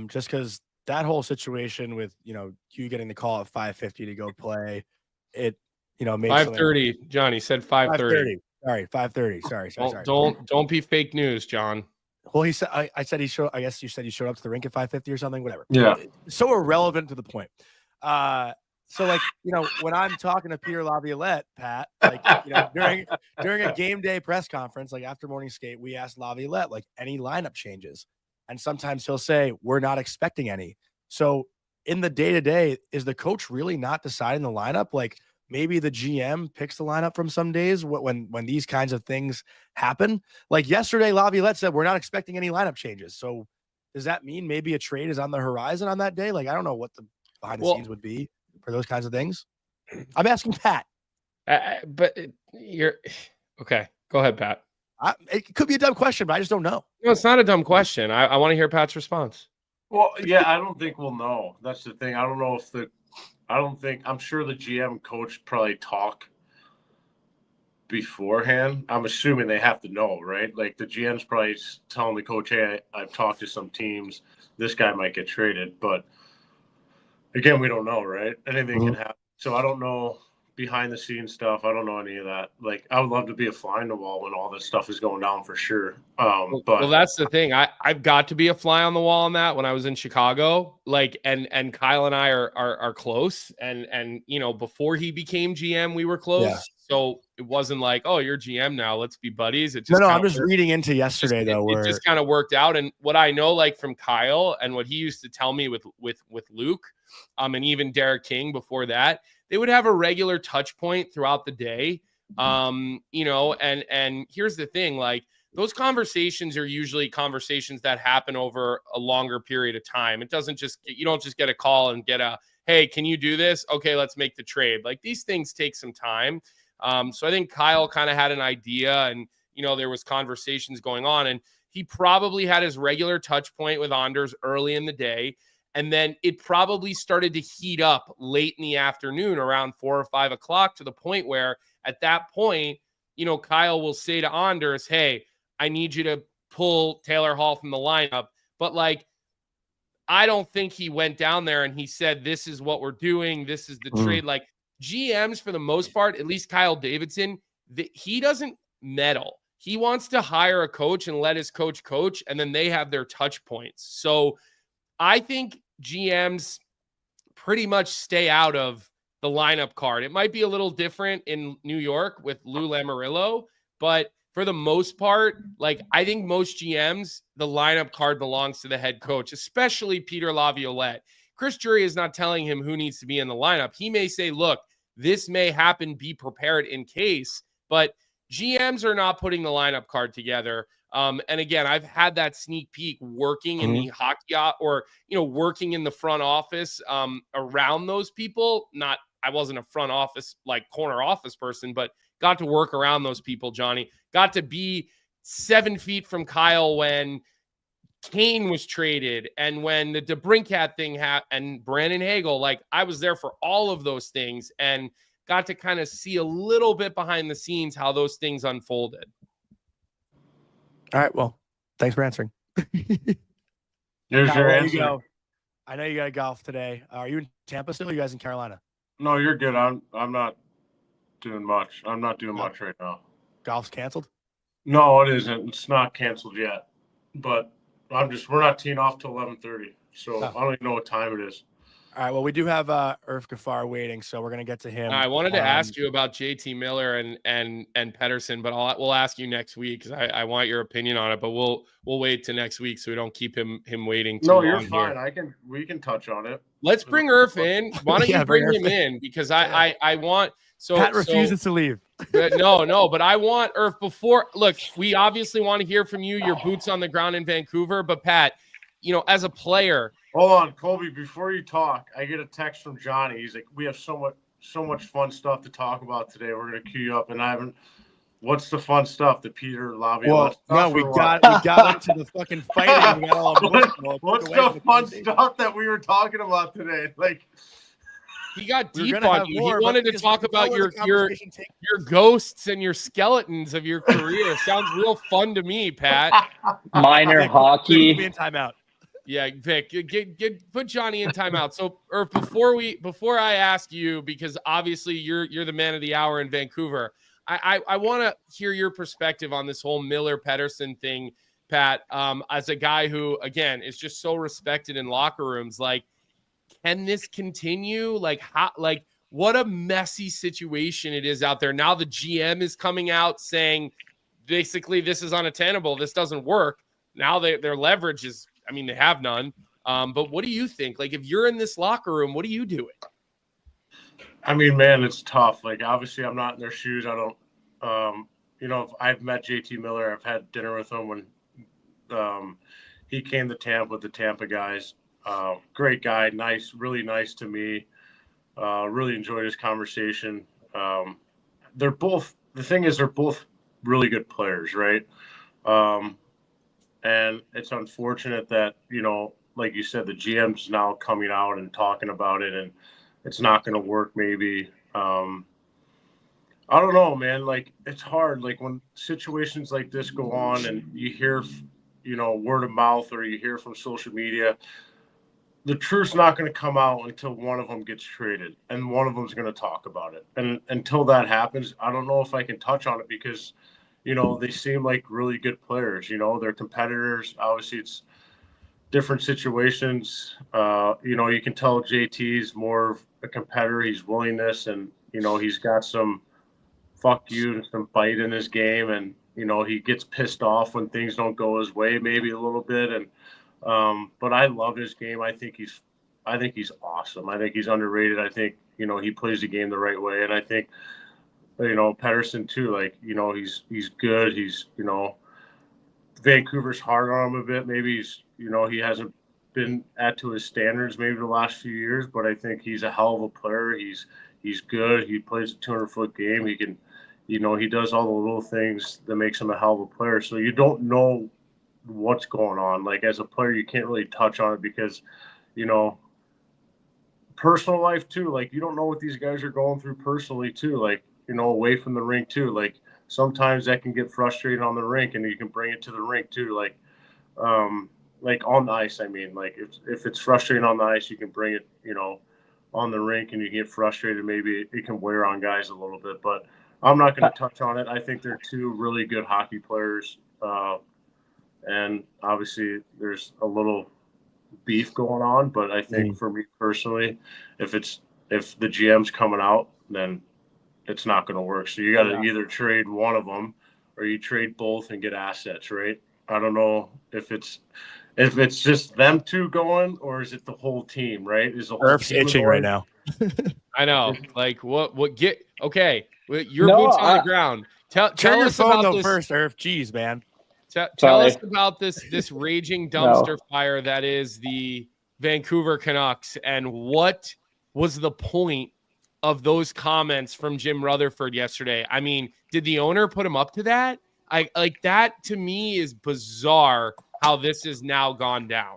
just because that whole situation with you getting the call at 5:50 to go play, it made 5:30. Johnny said 5:30. 5:30. Sorry, 5:30. Sorry. Don't be fake news, John. Well, he said I said he showed. I guess you said he showed up to the rink at 5:50 or something. Whatever. Yeah. So irrelevant to the point. So like when I'm talking to Peter Laviolette, Pat, like during a game day press conference, like after morning skate, we asked Laviolette like any lineup changes, and sometimes he'll say we're not expecting any. So in the day to day, is the coach really not deciding the lineup? Like maybe the GM picks the lineup from some days when these kinds of things happen. Like yesterday, Laviolette said we're not expecting any lineup changes. So does that mean maybe a trade is on the horizon on that day? Like I don't know what the behind the scenes would be for those kinds of things. I'm asking Pat. But you're okay. Go ahead, Pat. It could be a dumb question, but I just don't know. No, it's not a dumb question. I want to hear Pat's response. Well, yeah, I don't think we'll know. That's the thing. I'm sure the GM coach probably talk beforehand. I'm assuming they have to know, right? Like the GM's probably telling the coach, hey, I've talked to some teams. This guy might get traded, but again, we don't know, right? Anything can happen. So I don't know behind the scenes stuff. I don't know any of that. Like I would love to be a fly on the wall when all this stuff is going down for sure. But that's the thing. I've got to be a fly on the wall on that when I was in Chicago. Like and Kyle and I are close. And before he became GM, we were close. Yeah. So it wasn't like, oh, you're GM now, let's be buddies. It just I'm just reading into yesterday though. It just kind of worked out. And what I know, like from Kyle and what he used to tell me with Luke, and even Derek King before that, they would have a regular touch point throughout the day. And here's the thing, like those conversations are usually conversations that happen over a longer period of time. It doesn't you don't just get a call and get hey, can you do this? Okay, let's make the trade. Like these things take some time. So I think Kyle kind of had an idea and, there was conversations going on and he probably had his regular touch point with Anders early in the day. And then it probably started to heat up late in the afternoon around 4 or 5 o'clock to the point where at that point, Kyle will say to Anders, hey, I need you to pull Taylor Hall from the lineup. But like, I don't think he went down there and he said, this is what we're doing. This is the trade. Like GMs for the most part, at least Kyle Davidson, he doesn't meddle. He wants to hire a coach and let his coach coach, and then they have their touch points. So I think GMs pretty much stay out of the lineup card. It might be a little different in New York with Lou Lamoriello, but for the most part, like I think most GMs, the lineup card belongs to the head coach, especially Peter Laviolette. Chris Drury is not telling him who needs to be in the lineup. He may say, look, this may happen, be prepared in case, but GMs are not putting the lineup card together. And again, I've had that sneak peek working in the hockey or, working in the front office around those people. I wasn't a front office, like corner office person, but got to work around those people, Johnny. Got to be 7 feet from Kyle when Kane was traded and when the DeBrincat thing happened and Brandon Hagel, like I was there for all of those things and got to kind of see a little bit behind the scenes how those things unfolded. All right. Well, thanks for answering. Here's your answer. I know you got golf today. Are you in Tampa still? Or are you guys in Carolina? No, you're good. I'm not doing much. I'm not doing much right now. Golf's canceled? No, it isn't. It's not canceled yet. But we're not teeing off till 11:30. So I don't even know what time it is. All right. Well, we do have Irfaan Gaffar waiting, so we're gonna get to him. I wanted to ask you about JT Miller and Pettersson, but we'll ask you next week because I want your opinion on it. But we'll wait till next week so we don't keep him waiting too long. No, you're fine. Here. We can touch on it. Let's bring Irf in. Why don't you bring him in? Because I want Pat refuses to leave. No, but I want Irf before. Look, we obviously want to hear from you. Your boots on the ground in Vancouver, but Pat, as a player. Hold on, Colby. Before you talk, I get a text from Johnny. He's like, "We have so much fun stuff to talk about today. We're gonna queue you up." And I haven't. What's the fun stuff? The Peter Laviolette. Well, no, we got into the fucking fighting. What's the fun stuff that we were talking about today? Like, He got We're deep gonna on have you. more, he wanted but to talk about your ghosts and your skeletons of your career. Sounds real fun to me, Pat. Minor hockey. Put me in timeout. Yeah, Vic, put Johnny in timeout. So, Irf, before I ask you, because obviously you're the man of the hour in Vancouver, I want to hear your perspective on this whole Miller Pettersson thing, Pat. As a guy who, again, is just so respected in locker rooms, like, can this continue? Like, how? Like, what a messy situation it is out there now. The GM is coming out saying, basically, this is unattainable. This doesn't work. Now their leverage is. I mean, they have none. But what do you think? Like, if you're in this locker room, what are you doing? I mean, man, it's tough. Like, obviously, I'm not in their shoes. I don't, I've met JT Miller. I've had dinner with him when he came to Tampa with the Tampa guys. Great guy, nice, really nice to me. Really enjoyed his conversation. They're both really good players, right? And it's unfortunate that, like you said, the GM's now coming out and talking about it, and it's not going to work maybe. I don't know, man. Like, it's hard. Like, when situations like this go on and you hear, word of mouth or you hear from social media, the truth's not going to come out until one of them gets traded and one of them's going to talk about it. And until that happens, I don't know if I can touch on it because – they seem like really good players. They're competitors. Obviously, it's different situations. You can tell JT's more of a competitor. He's willingness, and he's got some fuck you and some bite in his game, and he gets pissed off when things don't go his way, maybe a little bit. And but I love his game. I think he's awesome. I think he's underrated. I think he plays the game the right way, and I think. Pettersson too, like, he's good. He's, Vancouver's hard on him a bit. Maybe he's, he hasn't been to his standards maybe the last few years, but I think he's a hell of a player. He's good. He plays a 200-foot game. He can, he does all the little things that makes him a hell of a player. So you don't know what's going on. Like, as a player, you can't really touch on it because, personal life too. Like, you don't know what these guys are going through personally too. Like, away from the rink too. Like, sometimes that can get frustrating on the rink, and you can bring it to the rink too. Like on the ice. I mean, like, if it's frustrating on the ice, you can bring it, on the rink, and you get frustrated. Maybe it can wear on guys a little bit, but I'm not going to touch on it. I think they're two really good hockey players. And obviously there's a little beef going on, but I think for me personally, if the GM's coming out, then it's not going to work. So you got to either trade one of them or you trade both and get assets, right? I don't know if it's just them two going, or is it the whole team, right? Is the whole Irf's team itching going? right now. I know. Like, what get okay. Your boots on the ground. Tell your us phone about though this first, Irf. Jeez, man. Tell us about this raging dumpster fire that is the Vancouver Canucks, and what was the point of those comments from Jim Rutherford yesterday? I mean, did the owner put him up to that? That to me is bizarre how this has now gone down.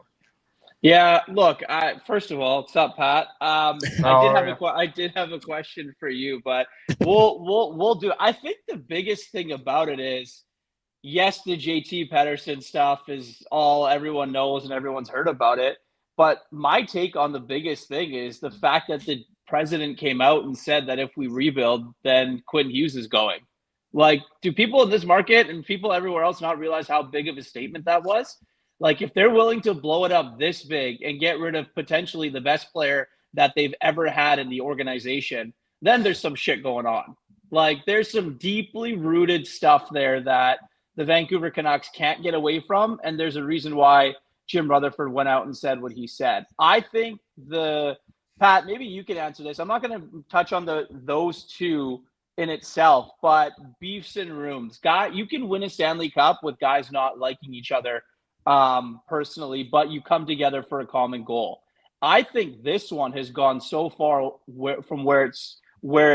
Yeah, look, first of all, what's up, Pat? I did have a question for you, but we'll do it. I think the biggest thing about it is, yes, the JT Pettersson stuff is all everyone knows and everyone's heard about it. But my take on the biggest thing is the fact that the president came out and said that if we rebuild, then Quinn Hughes is going. Like, do people in this market and people everywhere else not realize how big of a statement that was? Like, if they're willing to blow it up this big and get rid of potentially the best player that they've ever had in the organization, then there's some shit going on. Like, there's some deeply rooted stuff there that the Vancouver Canucks can't get away from, and there's a reason why Jim Rutherford went out and said what he said. I think Pat, maybe you can answer this. I'm not going to touch on those two in itself, but beefs in rooms. You can win a Stanley Cup with guys not liking each other personally, but you come together for a common goal. I think this one has gone so far from where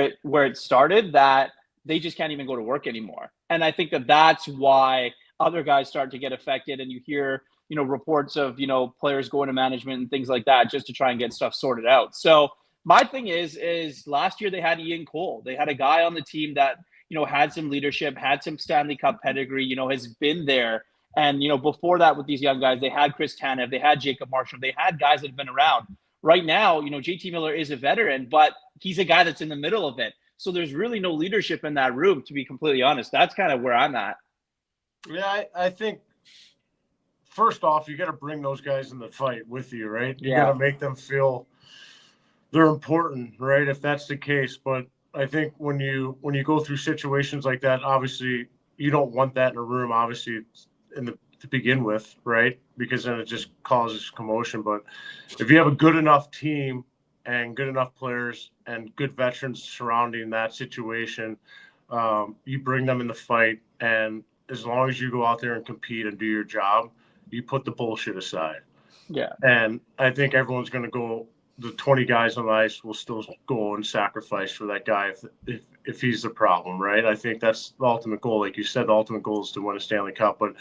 it started that they just can't even go to work anymore. And I think that's why other guys start to get affected, and you hear reports of players going to management and things like that just to try and get stuff sorted out. So my thing is last year they had Ian Cole. They had a guy on the team that, had some leadership, had some Stanley Cup pedigree, has been there. And, before that with these young guys, they had Chris Tanev, they had Jacob Marshall, they had guys that have been around. Right now, JT Miller is a veteran, but he's a guy that's in the middle of it. So there's really no leadership in that room, to be completely honest. That's kind of where I'm at. Yeah, I think first off, you got to bring those guys in the fight with you, right? You got to make them feel they're important, right? If that's the case. But I think when you go through situations like that, obviously you don't want that in a room, obviously to begin with, right? Because then it just causes commotion. But if you have a good enough team and good enough players and good veterans surrounding that situation, you bring them in the fight, and as long as you go out there and compete and do your job, you put the bullshit aside. Yeah. And I think everyone's going to go, the 20 guys on the ice will still go and sacrifice for that guy if he's the problem, right? I think that's the ultimate goal. Like you said, the ultimate goal is to win a Stanley Cup, but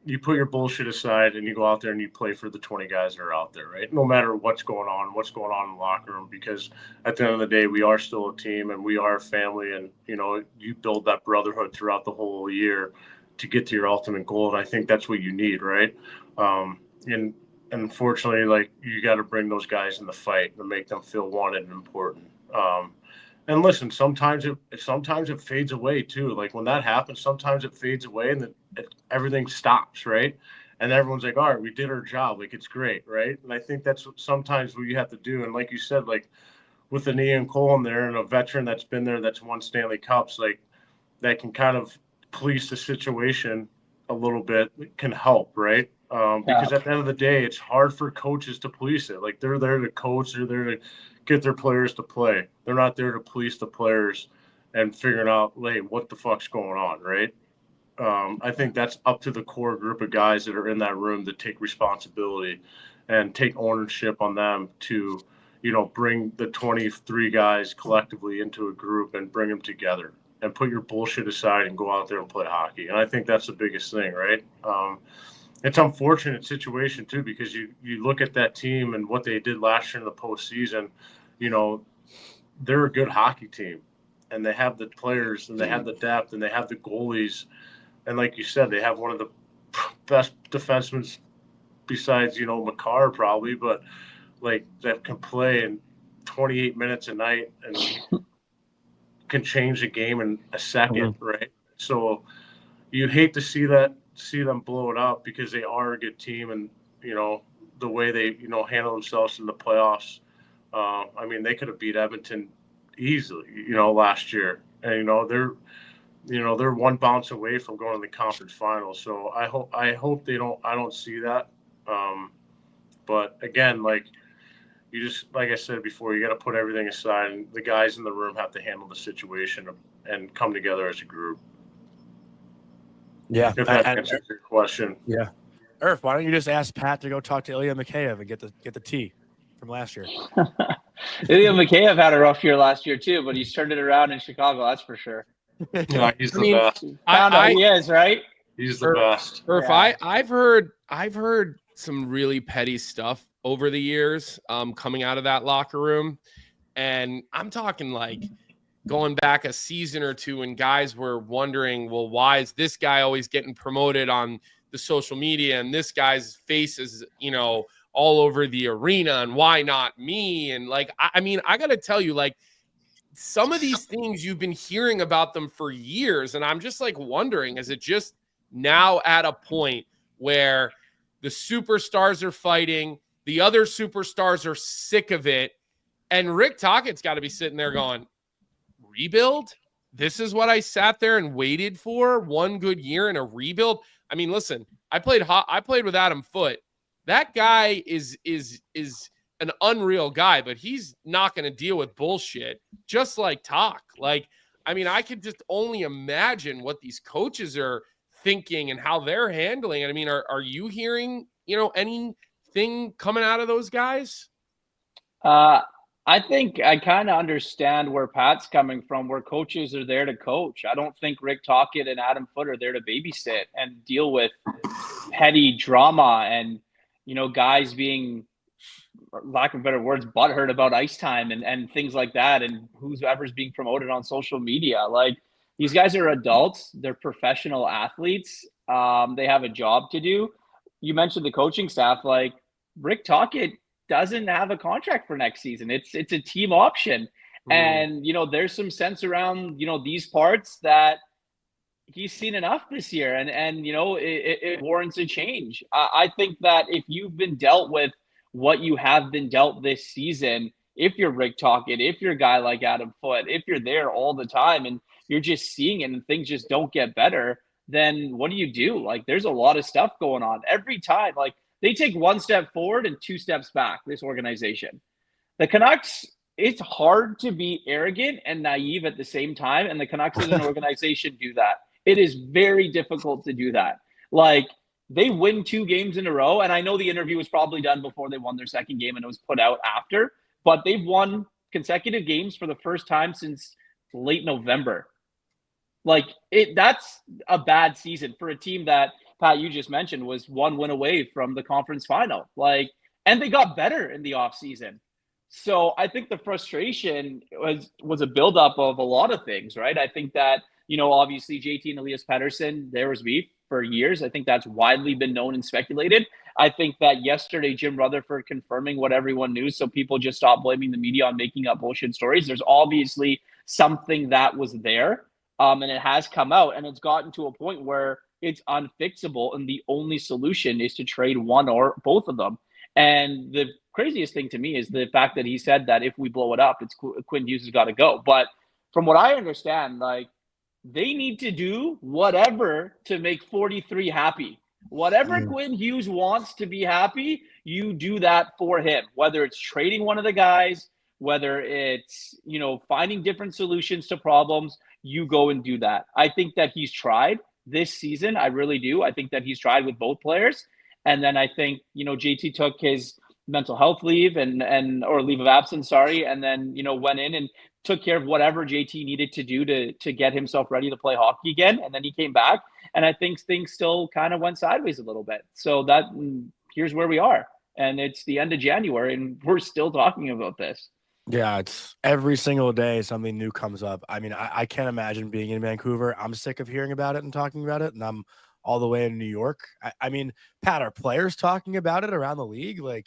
you put your bullshit aside and you go out there and you play for the 20 guys that are out there, right? No matter what's going on in the locker room, because at the end of the day, we are still a team and we are a family, and, you build that brotherhood throughout the whole year to get to your ultimate goal. And I think that's what you need, right? And unfortunately, like, you got to bring those guys in the fight and make them feel wanted and important. And listen, sometimes it fades away too. Like when that happens, sometimes it fades away and everything stops, right? And everyone's like, all right, we did our job. Like, it's great, right? And I think that's sometimes what you have to do. And like you said, like with an Ian Cole in there and a veteran that's been there, that's won Stanley Cups, like that can kind of police the situation a little bit, can help, right? Because at the end of the day, it's hard for coaches to police it. Like, they're there to coach, they're there to get their players to play. They're not there to police the players and figuring out, hey, what the fuck's going on, right? I think that's up to the core group of guys that are in that room to take responsibility and take ownership on them to, bring the 23 guys collectively into a group and bring them together and put your bullshit aside and go out there and play hockey. And I think that's the biggest thing, right? It's an unfortunate situation too, because you look at that team and what they did last year in the postseason. They're a good hockey team, and they have the players, and they have the depth, and they have the goalies, and like you said, they have one of the best defensemen besides Makar probably, but like that can play in 28 minutes a night and can change the game in a second, right? So you hate to see them blow it up, because they are a good team, and the way they handle themselves in the playoffs. I mean, they could have beat Edmonton easily, last year, and they're one bounce away from going to the conference finals. So I hope I don't see that. But again, like I said before, you got to put everything aside, and the guys in the room have to handle the situation and come together as a group. Yeah, if that answers your question. Yeah, Irf, why don't you just ask Pat to go talk to Ilya Mikheyev and get the tea from last year? Ilya Mikheyev had a rough year last year too, but he's turned it around in Chicago. That's for sure. Yeah, he's the best. Found out he is, right? He's the best. Irf, I've heard some really petty stuff over the years coming out of that locker room, and I'm talking like going back a season or two, and guys were wondering, well, why is this guy always getting promoted on the social media, and this guy's face is, all over the arena, and why not me? And like, I mean, I got to tell you, like, some of these things you've been hearing about them for years, and I'm just like wondering, is it just now at a point where the superstars are fighting, the other superstars are sick of it, and Rick Tocchet's got to be sitting there going, rebuild? This is what I sat there and waited for, one good year in a rebuild? I mean, listen, I played with Adam Foote. That guy is an unreal guy, but he's not going to deal with bullshit, just like Toc. Like, I mean, I could just only imagine what these coaches are thinking and how they're handling it. I mean, are you hearing, anything coming out of those guys? I think I kind of understand where Pat's coming from, where coaches are there to coach. I don't think Rick Tocchet and Adam Foote are there to babysit and deal with petty drama and, guys being lack of better words, butthurt about ice time and things like that, and whoever's being promoted on social media. Like, these guys are adults. They're professional athletes. They have a job to do. You mentioned the coaching staff. Like, Rick Tocchet doesn't have a contract for next season. It's a team option. And, there's some sense around, these parts that he's seen enough this year, and it warrants a change. I think that if you've been dealt with what you have been dealt this season, if you're Rick Tocchet, if you're a guy like Adam Foote, if you're there all the time and you're just seeing it and things just don't get better, then what do? Like, there's a lot of stuff going on every time. Like, they take one step forward and two steps back, this organization. The Canucks, it's hard to be arrogant and naive at the same time, and the Canucks as an organization do that. It is very difficult to do that. Like, they win 2 games in a row, and I know the interview was probably done before they won their second game and it was put out after, but they've won consecutive games for the first time since late November. Like, that's a bad season for a team that, Pat, you just mentioned, was 1 win away from the conference final. Like, and they got better in the offseason. So I think the frustration was a buildup of a lot of things, right? I think that, obviously JT and Elias Pettersson, there was beef for years. I think that's widely been known and speculated. I think that yesterday, Jim Rutherford confirming what everyone knew, so people just stopped blaming the media on making up bullshit stories. There's obviously something that was there, and it has come out, and it's gotten to a point where it's unfixable, and the only solution is to trade one or both of them. And the craziest thing to me is the fact that he said that if we blow it up, it's Quinn Hughes has got to go. But from what I understand, like, they need to do whatever to make 43 happy. Whatever Quinn Hughes wants to be happy, you do that for him. Whether it's trading one of the guys, whether it's, finding different solutions to problems, you go and do that. I think that he's tried this season. I really do. I think that he's tried with both players. And then I think, JT took his mental health leave or leave of absence, and then, went in and took care of whatever JT needed to do to get himself ready to play hockey again. And then he came back, and I think things still kind of went sideways a little bit. So here's where we are. And it's the end of January, and we're still talking about this. Yeah, it's every single day something new comes up. I mean, I can't imagine being in Vancouver. I'm sick of hearing about it and talking about it, and I'm all the way in New York. I mean, Pat, are players talking about it around the league? Like,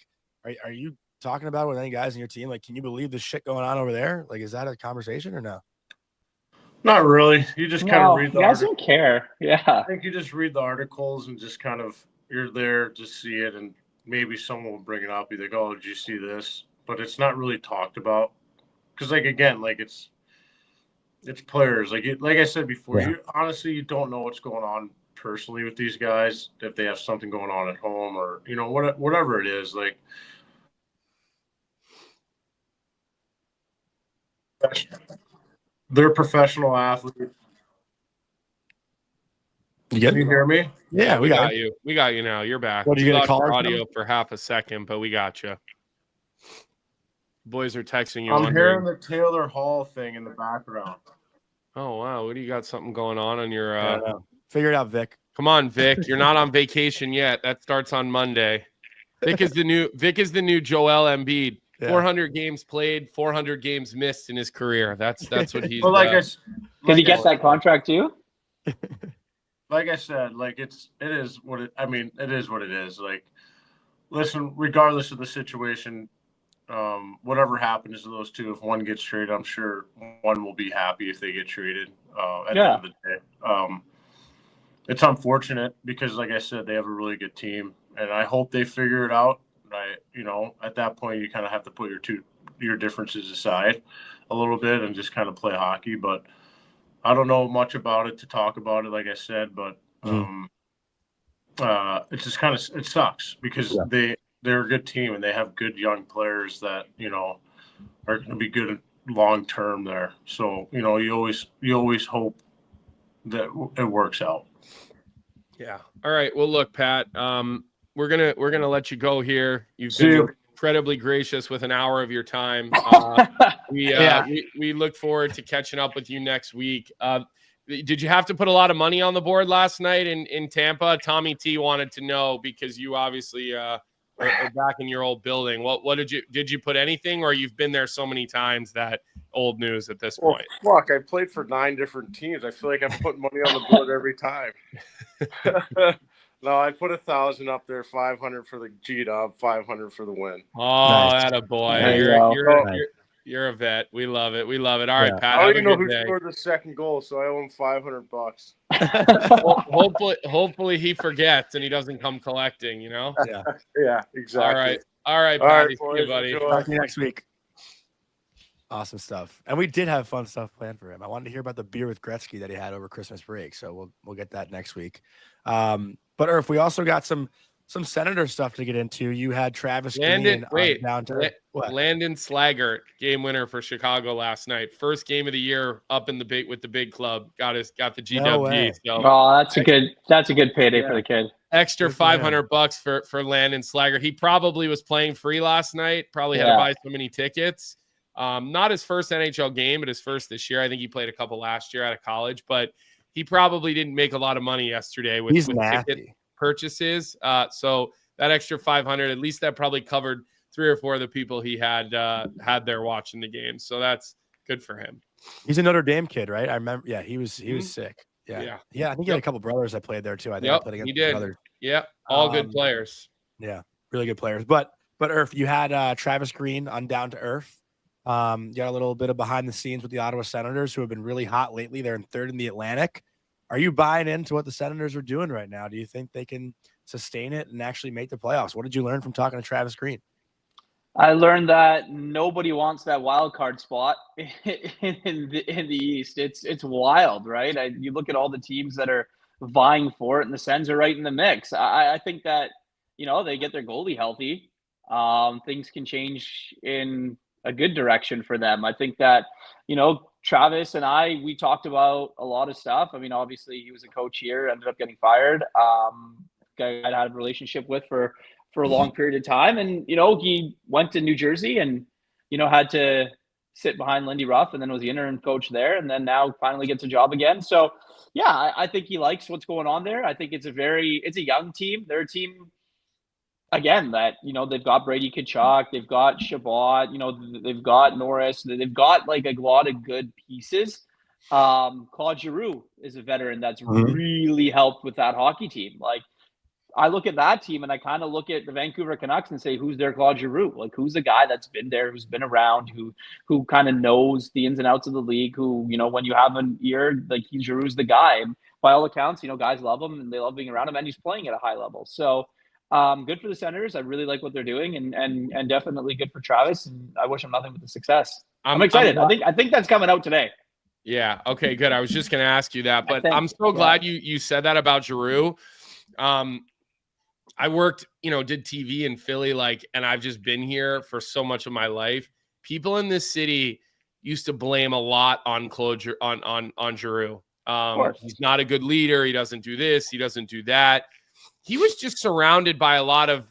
are you talking about it with any guys in your team? Like, can you believe the shit going on over there? Like, is that a conversation or no? Not really. You just kind of read the articles. Don't care. Yeah. I think you just read the articles and just kind of, you're there to see it, and maybe someone will bring it up. Be like, oh, did you see this? But it's not really talked about. Because, like, again, like, it's players. Like I said before, you honestly, you don't know what's going on personally with these guys, if they have something going on at home or, whatever it is. Like, they're professional athletes. Can you hear me? Yeah, we got you. We got you now. You're back. What are you going to call audio for half a second, but we got you. Boys are texting you. I'm hearing the Taylor Hall thing in the background. Oh, wow. What do you got? Something going on your figure it out, Vic. Come on, Vic. You're not on vacation yet. That starts on Monday. Vic is the new Joel Embiid. Yeah. 400 games played, 400 games missed in his career. That's what he's. Well, did he get that contract too? Like I said, like it is what it is. Like, listen, regardless of the situation, whatever happens to those two, if one gets traded, I'm sure one will be happy if they get traded. At the end of the day, it's unfortunate because, like I said, they have a really good team, and I hope they figure it out. At that point, you kind of have to put your differences aside a little bit and just kind of play hockey. But I don't know much about it to talk about it, like I said. But it's just kind of, it sucks because they're a good team and they have good young players that are going to be good long term there. So you always hope that it works out. Yeah. All right. Well, look, Pat. We're gonna let you go here. You've been incredibly gracious with an hour of your time. We look forward to catching up with you next week. Did you have to put a lot of money on the board last night in Tampa? Tommy T wanted to know because you obviously or back in your old building? What did you put anything, or you've been there so many times that old news at this point? Fuck, I played for 9 different teams. I feel like I'm putting money on the board every time. No, I put 1,000 up there, 500 for the G-Dub, 500 for the win. Oh, Nice. that a boy. You're a vet. We love it. We love it. All right, Pat. I don't even know who day. scored the second goal, so I owe him $500. Well, hopefully he forgets and he doesn't come collecting. Yeah, exactly. All right, Patty. See you, buddy. Talk to you next week. Awesome stuff. And we did have fun stuff planned for him. I wanted to hear about the beer with Gretzky that he had over Christmas break, so we'll get that next week. But Irf, we also got some Senator stuff to get into. You had Travis Landon Slaggert, game winner for Chicago last night. First game of the year up in with the big club. Got the GWG. That's a good payday for the kid. Extra $500 for Landon Slaggert. He probably was playing free last night. Probably had to buy so many tickets. Not his first NHL game, but his first this year. I think he played a couple last year out of college, but he probably didn't make a lot of money yesterday with ticket purchases. So that extra 500, at least that probably covered 3 or 4 of the people he had there watching the game. So that's good for him. He's a Notre Dame kid, right? I remember. Yeah, he was sick. Yeah. I think he had a couple brothers that played there too. I think I played against his brothers. Yeah, all good players. Yeah, really good players. But Irf, you had Travis Green on Down to Earth. You got a little bit of behind the scenes with the Ottawa Senators, who have been really hot lately. They're in 3rd in the Atlantic. Are you buying into what the Senators are doing right now? Do you think they can sustain it and actually make the playoffs? What did you learn from talking to Travis Green? I learned that nobody wants that wild card spot in the East. It's wild, right? You look at all the teams that are vying for it, and the Sens are right in the mix. I think that they get their goalie healthy, things can change in a good direction for them. I think that Travis and we talked about a lot of stuff. I mean, obviously he was a coach here, ended up getting fired. Guy I had a relationship with for a long period of time. And, he went to New Jersey and, had to sit behind Lindy Ruff and then was the interim coach there. And then now finally gets a job again. So yeah, I think he likes what's going on there. I think it's a young team. They're a team, again, that, they've got Brady Tkachuk, they've got Shabbat, they've got Norris, they've got like a lot of good pieces. Claude Giroux is a veteran that's really helped with that hockey team. Like, I look at that team and I kind of look at the Vancouver Canucks and say, who's their Claude Giroux? Like, who's the guy that's been there, who's been around, who kind of knows the ins and outs of the league, who, when you have an ear, like Giroux's the guy. And by all accounts, guys love him and they love being around him, and he's playing at a high level. So good for the Senators. I really like what they're doing, and definitely good for Travis. And I wish him nothing but the success. I'm excited. I think that's coming out today. Yeah. Okay, good. I was just going to ask you that, but I'm so glad you said that about Giroux. I worked, did TV in Philly, and I've just been here for so much of my life. People in this city used to blame a lot on on Giroux. He's not a good leader. He doesn't do this. He doesn't do that. He was just surrounded by a lot of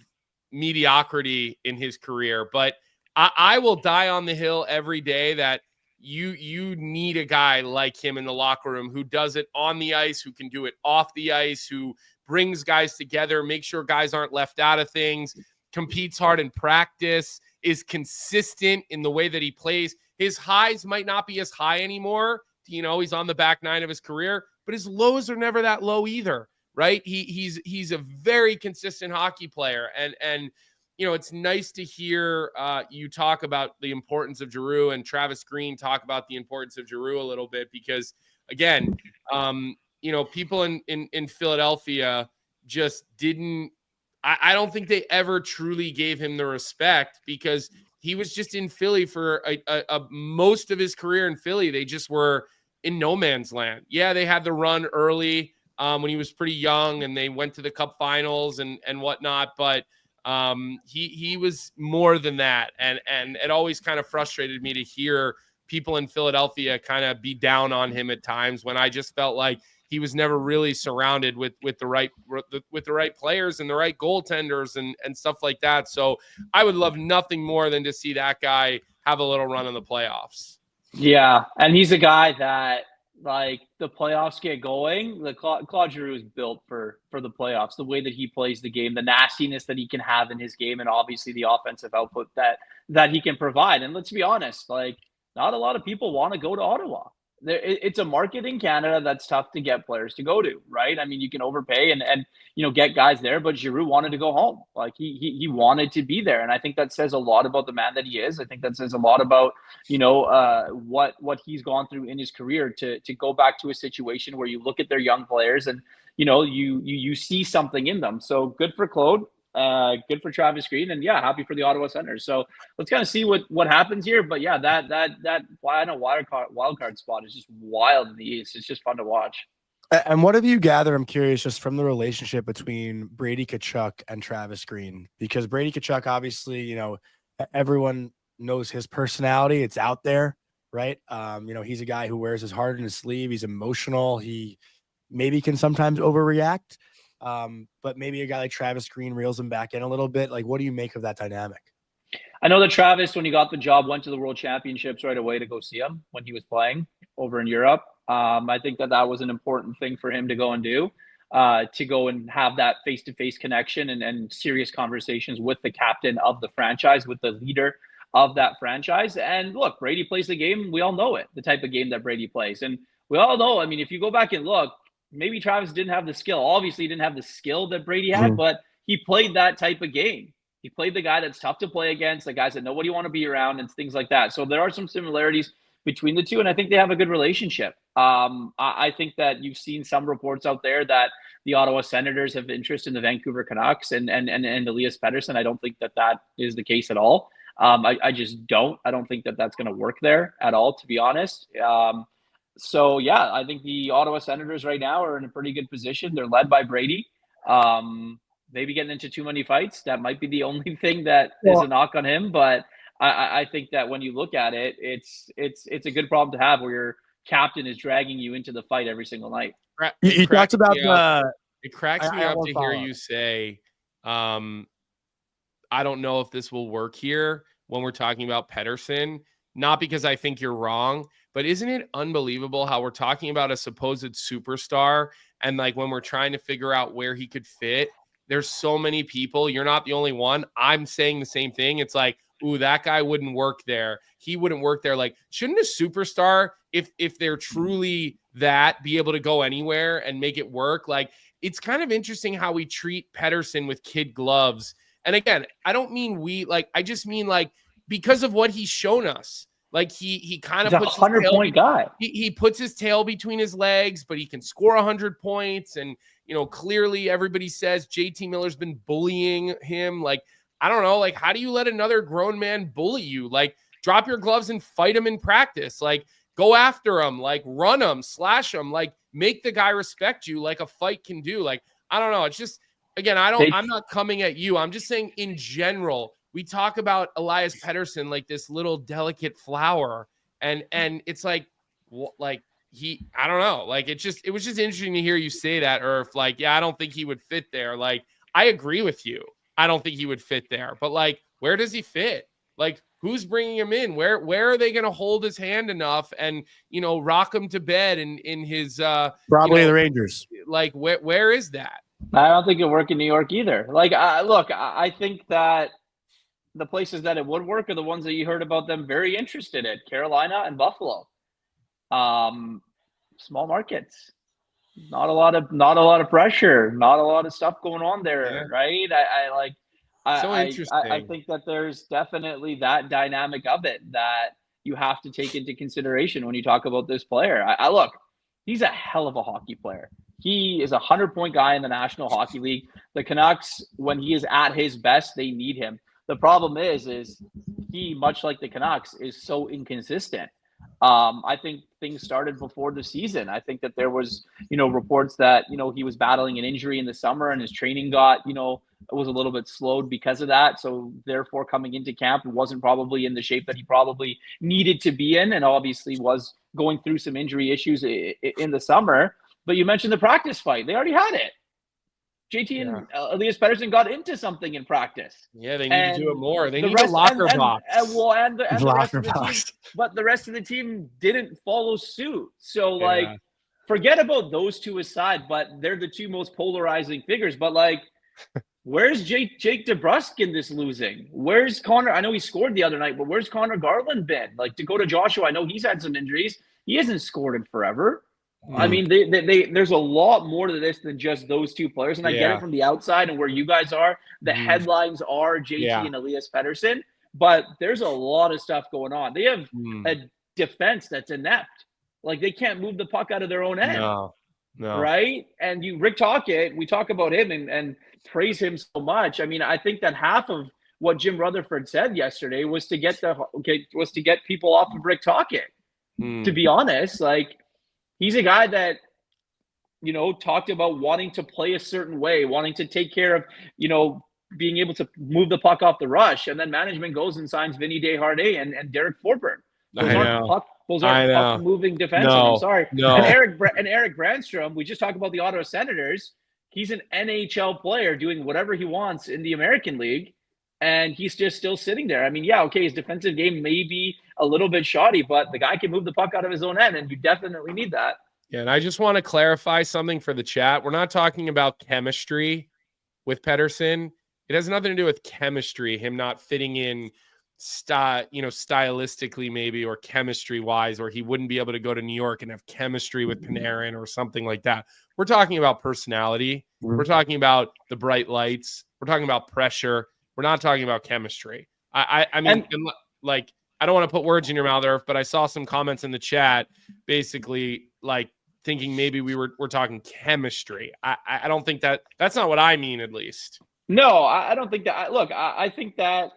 mediocrity in his career. But I will die on the hill every day that you need a guy like him in the locker room who does it on the ice, who can do it off the ice, who brings guys together, make sure guys aren't left out of things, competes hard in practice, is consistent in the way that he plays. His highs might not be as high anymore. He's on the back 9 of his career, but his lows are never that low either, right? He's a very consistent hockey player. And it's nice to hear you talk about the importance of Giroux, and Travis Green talk about the importance of Giroux a little bit, because again, people in Philadelphia just didn't, I don't think they ever truly gave him the respect, because he was just in Philly for a most of his career in Philly. They just were in no man's land. Yeah, they had the run early when he was pretty young, and they went to the Cup finals and whatnot, but he was more than that. And it always kind of frustrated me to hear people in Philadelphia kind of be down on him at times, when I just felt like he was never really surrounded with the right players and the right goaltenders and stuff like that. So I would love nothing more than to see that guy have a little run in the playoffs. Yeah, and he's a guy that like the playoffs get going, the Claude Giroux is built for the playoffs. The way that he plays the game, the nastiness that he can have in his game, and obviously the offensive output that he can provide. And let's be honest, like not a lot of people want to go to Ottawa. It's a market in Canada that's tough to get players to go to, right? I mean, you can overpay and get guys there, but Giroux wanted to go home. Like he wanted to be there, and I think that says a lot about the man that he is. I think that says a lot about what he's gone through in his career to go back to a situation where you look at their young players and you see something in them. So good for Claude. Good for Travis Green, and happy for the Ottawa Senators. So let's kind of see what happens here. But that wild card spot is just wild in the East. It's just fun to watch. And what have you gathered? I'm curious, just from the relationship between Brady Tkachuk and Travis Green, because Brady Tkachuk, obviously, everyone knows his personality. It's out there, right? He's a guy who wears his heart in his sleeve. He's emotional. He maybe can sometimes overreact. But maybe a guy like Travis Green reels him back in a little bit. Like, what do you make of that dynamic? I know that Travis, when he got the job, went to the World Championships right away to go see him when he was playing over in Europe. I think that was an important thing for him to go and do, to go and have that face-to-face connection and serious conversations with the captain of the franchise, with the leader of that franchise. And look, Brady plays the game. We all know it, the type of game that Brady plays. And we all know, I mean, if you go back and look, maybe Travis didn't have the skill. Obviously, he didn't have the skill that Brady had, but he played that type of game. He played the guy that's tough to play against, the guys that know what you want to be around and things like that. So there are some similarities between the two, and I think they have a good relationship. I think that you've seen some reports out there that the Ottawa Senators have interest in the Vancouver Canucks and Elias Pettersson. I don't think that is the case at all. I just don't. I don't think that that's going to work there at all, to be honest. So, I think the Ottawa Senators right now are in a pretty good position. They're led by Brady. Maybe getting into too many fights. That might be the only thing that is a knock on him. But I think that when you look at it, it's a good problem to have where your captain is dragging you into the fight every single night. You talked about it cracks me up to hear you say, I don't know if this will work here when we're talking about Pettersson. Not because I think you're wrong, but isn't it unbelievable how we're talking about a supposed superstar and like when we're trying to figure out where he could fit, there's so many people. You're not the only one. I'm saying the same thing. It's like, ooh, that guy wouldn't work there. He wouldn't work there. Like, shouldn't a superstar, if they're truly that, be able to go anywhere and make it work? Like, it's kind of interesting how we treat Pettersson with kid gloves. And again, I don't mean I just mean like, because of what he's shown us. Like he kind of puts 100-point guy. He puts his tail between his legs, but he can score 100 points. And, clearly everybody says JT Miller's been bullying him. Like, I don't know, like, how do you let another grown man bully you? Like, drop your gloves and fight him in practice. Like, go after him, like run him, slash him, like make the guy respect you like a fight can do. Like, I don't know. It's just, again, I'm not coming at you. I'm just saying in general, we talk about Elias Pettersson like this little delicate flower, and it's like I don't know. Like, it was just interesting to hear you say that, or if I don't think he would fit there. Like, I agree with you. I don't think he would fit there, but like, where does he fit? Like, who's bringing him in? Where are they going to hold his hand enough and, rock him to bed in his, probably the Rangers. Like, where is that? I don't think it'll work in New York either. Like, I think that the places that it would work are the ones that you heard about them very interested in: Carolina and Buffalo. Small markets, not a lot of pressure, not a lot of stuff going on there, right? I think that there's definitely that dynamic of it that you have to take into consideration when you talk about this player. Look, he's a hell of a hockey player. He is a 100-point guy in the National Hockey League. The Canucks, when he is at his best, they need him. The problem is he, much like the Canucks, is so inconsistent. I think things started before the season. I think that there was, reports that, he was battling an injury in the summer and his training got, was a little bit slowed because of that. So therefore, coming into camp, wasn't probably in the shape that he probably needed to be in, and obviously was going through some injury issues in the summer. But you mentioned the practice fight. They already had it. JT and Elias Pettersson got into something in practice. Yeah, they need to do it more. They need rest, a locker box. And the rest of the box. team, but the rest of the team didn't follow suit. So like, forget about those two aside, but they're the two most polarizing figures. But like, where's Jake DeBrusk in this losing? Where's Connor? I know he scored the other night, but where's Connor Garland been? Like Dakota Joshua, I know he's had some injuries. He hasn't scored in forever. I mean, there's a lot more to this than just those two players. And I get it from the outside and where you guys are. The headlines are JT and Elias Pettersson, but there's a lot of stuff going on. They have a defense that's inept. Like, they can't move the puck out of their own end. No. Right? And Rick Tocchet, we talk about him and praise him so much. I mean, I think that half of what Jim Rutherford said yesterday was to get people off of Rick Tocchet. To be honest, like, he's a guy that, you know, talked about wanting to play a certain way, wanting to take care of, you know, being able to move the puck off the rush. And then management goes and signs Vinny Desharnais and Derek Forbert. Those aren't puck-moving defensemen. I'm sorry. No. And Eric Brandstrom, we just talked about the Ottawa Senators. He's an NHL player doing whatever he wants in the American League. And he's just still sitting there. I mean, his defensive game may be a little bit shoddy, but the guy can move the puck out of his own end, and you definitely need that. Yeah, and I just want to clarify something for the chat. We're not talking about chemistry with Pettersson. It has nothing to do with chemistry, him not fitting in stylistically maybe, or chemistry-wise, or he wouldn't be able to go to New York and have chemistry with Panarin or something like that. We're talking about personality. We're talking about the bright lights. We're talking about pressure. We're not talking about chemistry. I mean, like, I don't want to put words in your mouth, Irf, but I saw some comments in the chat basically like thinking maybe we're talking chemistry. I don't think that's not what I mean, at least. No, I don't think that. Look, I think that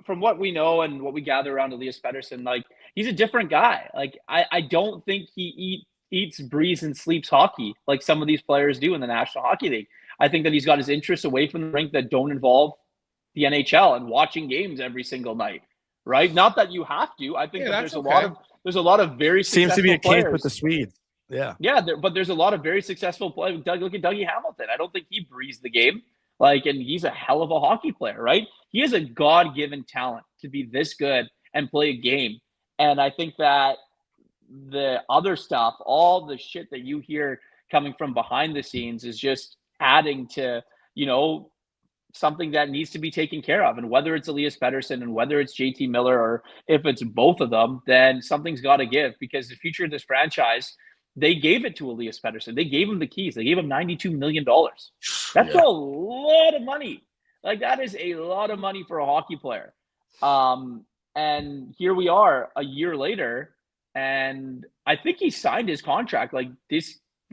from what we know and what we gather around Elias Pettersson, like, he's a different guy. Like, I don't think he eats, breathes, and sleeps hockey like some of these players do in the National Hockey League. I think that he's got his interests away from the rink that don't involve the NHL and watching games every single night, right? Not that you have to. I think that there's a lot of very seems successful to be a players. case with the Swedes. But there's a lot of very successful players. Look at Dougie Hamilton. I don't think he breathes the game. Like, and he's a hell of a hockey player, right? He has a God-given talent to be this good and play a game. And I think that the other stuff, all the shit that you hear coming from behind the scenes, is just adding to, you know, something that needs to be taken care of. And whether it's Elias Pettersson and whether it's JT Miller, or if it's both of them, then something's got to give, because the future of this franchise, they gave it to Elias Pettersson. They gave him the keys. They gave him $92 million. That's a lot of money. Like, that is a lot of money for a hockey player. And here we are a year later, and I think he signed his contract like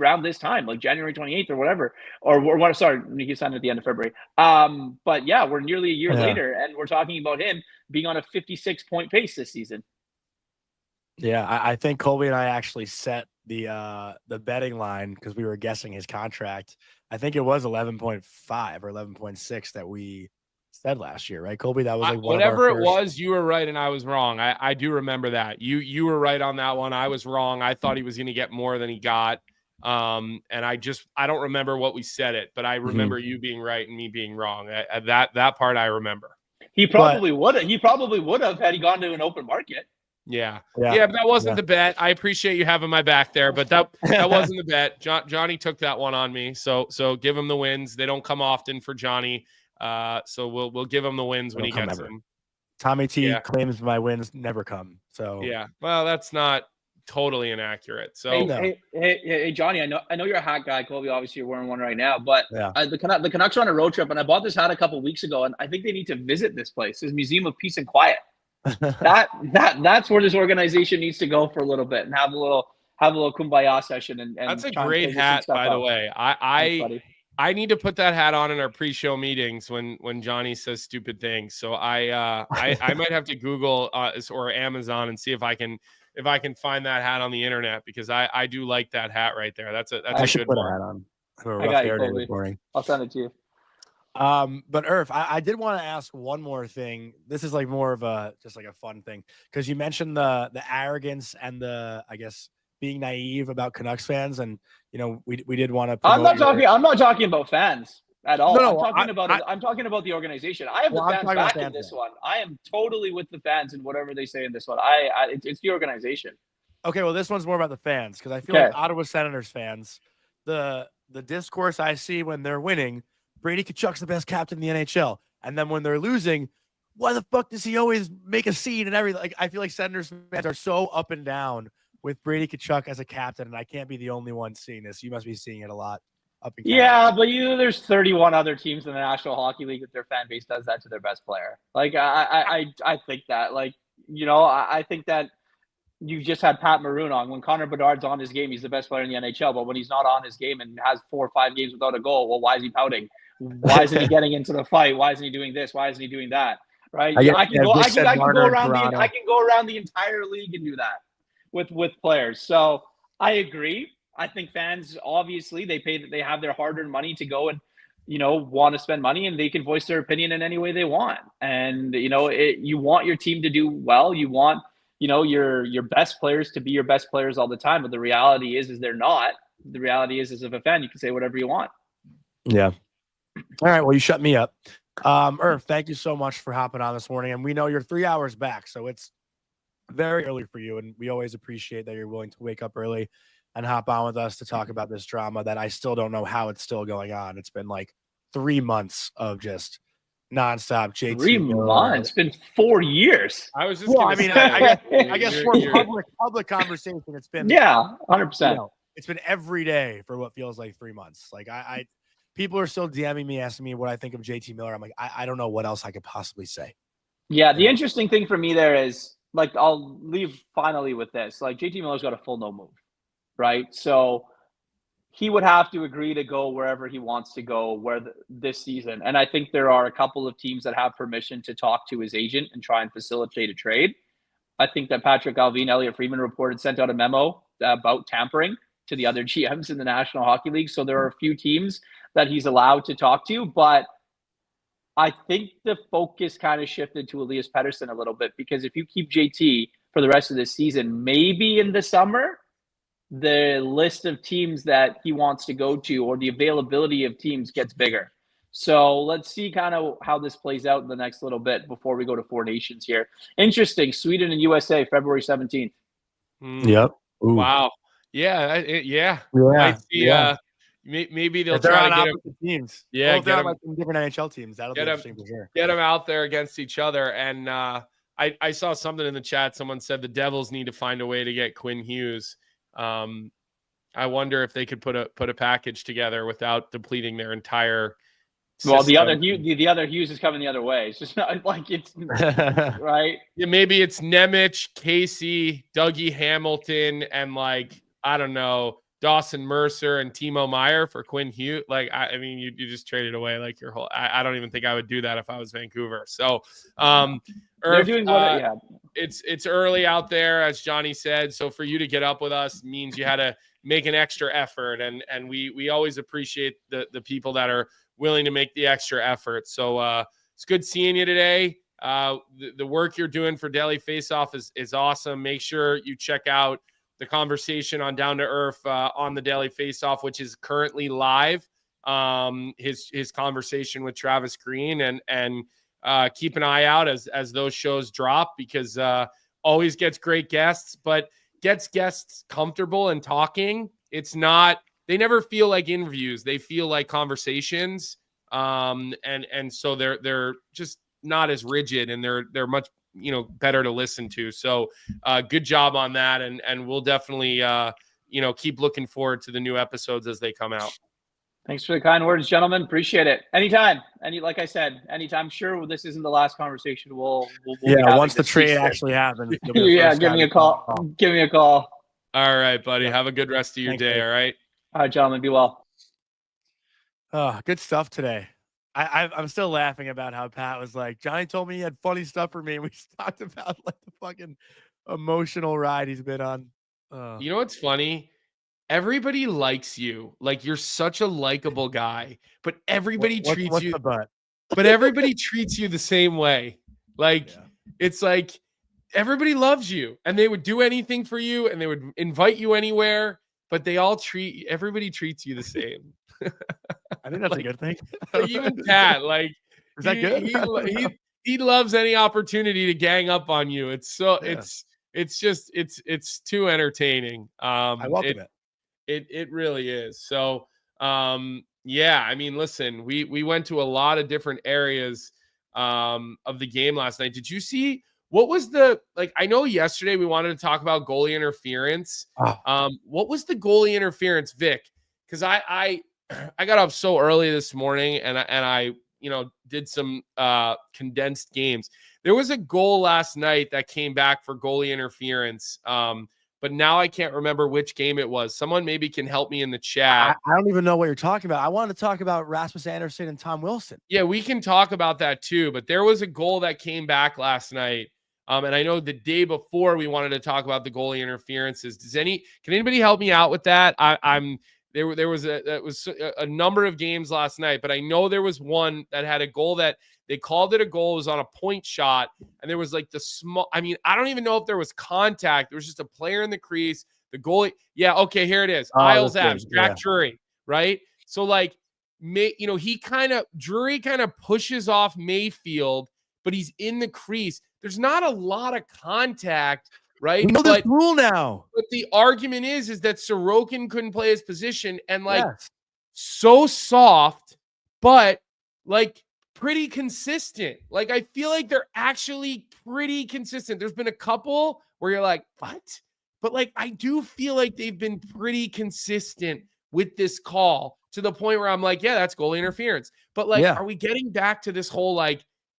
around this time, like January 28th or whatever, or sorry, he signed at the end of February. But yeah, we're nearly a year later, and we're talking about him being on a 56-point pace this season. Yeah, I think Colby and I actually set the betting line because we were guessing his contract. I think it was 11.5 or 11.6 that we said last year, right, Colby? That was like whatever it was. You were right, and I was wrong. I do remember that. You were right on that one. I was wrong. I thought he was going to get more than he got. And I don't remember what we said it, but I remember you being right and me being wrong. That part I remember. He probably would have. He probably would have had he gone to an open market. Yeah, but that wasn't the bet. I appreciate you having my back there, but that wasn't the bet. Johnny took that one on me, so give him the wins. They don't come often for Johnny, so we'll give him the wins when he gets them. Tommy T claims my wins never come. So well, that's not totally inaccurate. So hey, Johnny, I know you're a hat guy. Colby, obviously you're wearing one right now, but the Canucks are on a road trip, and I bought this hat a couple of weeks ago, and I think they need to visit this place, this Museum of Peace and Quiet. That's where this organization needs to go for a little bit and have a little kumbaya session. And that's a great hat, by the way. I need to put that hat on in our pre-show meetings when Johnny says stupid things. So I might have to Google or Amazon and see if I can find that hat on the internet, because I do like that hat right there. That's a good put one. A hat on. I got you, Colby. I'll send it to you. But Irf, I did want to ask one more thing. This is like more of just like a fun thing, because you mentioned the arrogance and the, I guess, being naive about Canucks fans, and we did want to. I'm not talking about fans at all. No, I'm talking about the organization. I have the fans back in this one. I am totally with the fans in whatever they say in this one. It's the organization. Okay, well, this one's more about the fans, because I feel like Ottawa Senators fans, the discourse I see when they're winning, Brady Tkachuk's the best captain in the NHL, and then when they're losing, why the fuck does he always make a scene and everything? Like, I feel like Senators fans are so up and down with Brady Tkachuk as a captain, and I can't be the only one seeing this. You must be seeing it a lot up in Canada. Yeah, but there's 31 other teams in the National Hockey League that their fan base does that to their best player. Like, I think that, like, I think that you just had Pat Maroon on. When Connor Bedard's on his game, he's the best player in the NHL. But when he's not on his game and has 4 or 5 games without a goal, well, why is he pouting? Why isn't he getting into the fight? Why isn't he doing this? Why isn't he doing that? Right? I can go around the entire league and do that with players. So I agree. I think fans, obviously, they have their hard-earned money to go and want to spend money, and they can voice their opinion in any way they want. And you want your team to do well. You want your best players to be your best players all the time. But the reality is they're not. The reality is as a fan, you can say whatever you want. Yeah. All right. Well, you shut me up. Irf, thank you so much for hopping on this morning. And we know you're 3 hours back, so it's very early for you. And we always appreciate that you're willing to wake up early and hop on with us to talk about this drama that I still don't know how it's still going on. It's been like 3 months of just nonstop JT. 3 months? It's been 4 years. I was just I guess for public conversation, it's been 100%. It's been every day for what feels like 3 months. Like people are still DMing me, asking me what I think of JT Miller. I'm like, I don't know what else I could possibly say. Yeah, the interesting thing for me there is, like, I'll leave finally with this. Like, JT Miller's got a full no move, right? So he would have to agree to go wherever he wants to go this season. And I think there are a couple of teams that have permission to talk to his agent and try and facilitate a trade. I think that Patrick Allvin, Elliot Friedman sent out a memo about tampering to the other GMs in the National Hockey League. So there are a few teams that he's allowed to talk to, but I think the focus kind of shifted to Elias Pettersson a little bit, because if you keep JT for the rest of the season, maybe in the summer, the list of teams that he wants to go to, or the availability of teams, gets bigger. So let's see kind of how this plays out in the next little bit before we go to 4 nations here. Interesting. Sweden and USA, February 17th. Yep. Ooh. Wow. Yeah. Might see, maybe they'll try to get them teams. Yeah, get them like different NHL teams. That'll be interesting for sure. Get them out there against each other. And I saw something in the chat. Someone said the Devils need to find a way to get Quinn Hughes. I wonder if they could put a package together without depleting their entire system. Well, the other Hughes is coming the other way. It's just not like it's right. Yeah, maybe it's Nemec, Casey, Dougie Hamilton, and I don't know, Dawson Mercer and Timo Meier for Quinn Hughes. I mean, you just traded away like your whole. I don't even think I would do that if I was Vancouver. So, they're doing it's early out there, as Johnny said. So for you to get up with us means you had to make an extra effort, and we always appreciate the people that are willing to make the extra effort. So it's good seeing you today. The work you're doing for Daily Faceoff is awesome. Make sure you check out the conversation on Down to Earth on the Daily Faceoff, which is currently live. His conversation with Travis Green, and keep an eye out as those shows drop, because always gets great guests, but gets guests comfortable and talking. It's not, they never feel like interviews. They feel like conversations. And so they're just not as rigid, and they're much, better to listen to. So good job on that. And we'll definitely, keep looking forward to the new episodes as they come out. Thanks for the kind words, gentlemen. Appreciate it. Anytime. Like I said, anytime. Sure, this isn't the last conversation. We'll once the trade actually happens. Yeah, give me a call. Give me a call. All right, buddy. Have a good rest of your day. All right. All right, gentlemen. Be well. Good stuff today. I'm still laughing about how Pat was like, Johnny told me he had funny stuff for me, and we talked about the fucking emotional ride he's been on. You know what's funny? Everybody likes you. Like, you're such a likable guy, but everybody treats you. But everybody treats you the same way. It's like everybody loves you and they would do anything for you and they would invite you anywhere, but everybody treats you the same. I think that's a good thing. Like even Pat, like, is that good? He loves any opportunity to gang up on you. It's so it's too entertaining. I welcome it. It really is. So yeah, I mean, listen, we went to a lot of different areas of the game last night. Did you see what was I know yesterday we wanted to talk about goalie interference. What was the goalie interference, Vic? Because I got up so early this morning and I did some condensed games. There was a goal last night that came back for goalie interference. But now I can't remember which game it was. Someone maybe can help me in the chat. I don't even know what you're talking about. I wanted to talk about Rasmus Andersson and Tom Wilson. Yeah, we can talk about that too. But there was a goal that came back last night. And I know the day before we wanted to talk about the goalie interferences. Can anybody help me out with that? There was a number of games last night, but I know there was one that had a goal that they called it a goal. It was on a point shot, and there was like I don't even know if there was contact. There was just a player in the crease. The goalie, yeah, okay, here it is. Isles Avs, Jack Drury, right? So Drury kind of pushes off Mayfield, but he's in the crease. There's not a lot of contact. Right. We know this rule now. But the argument is that Sorokin couldn't play his position and so soft, but pretty consistent. I feel like they're actually pretty consistent. There's been a couple where you're like, what? But I do feel like they've been pretty consistent with this call to the point where I'm like, yeah, that's goalie interference. But are we getting back to this whole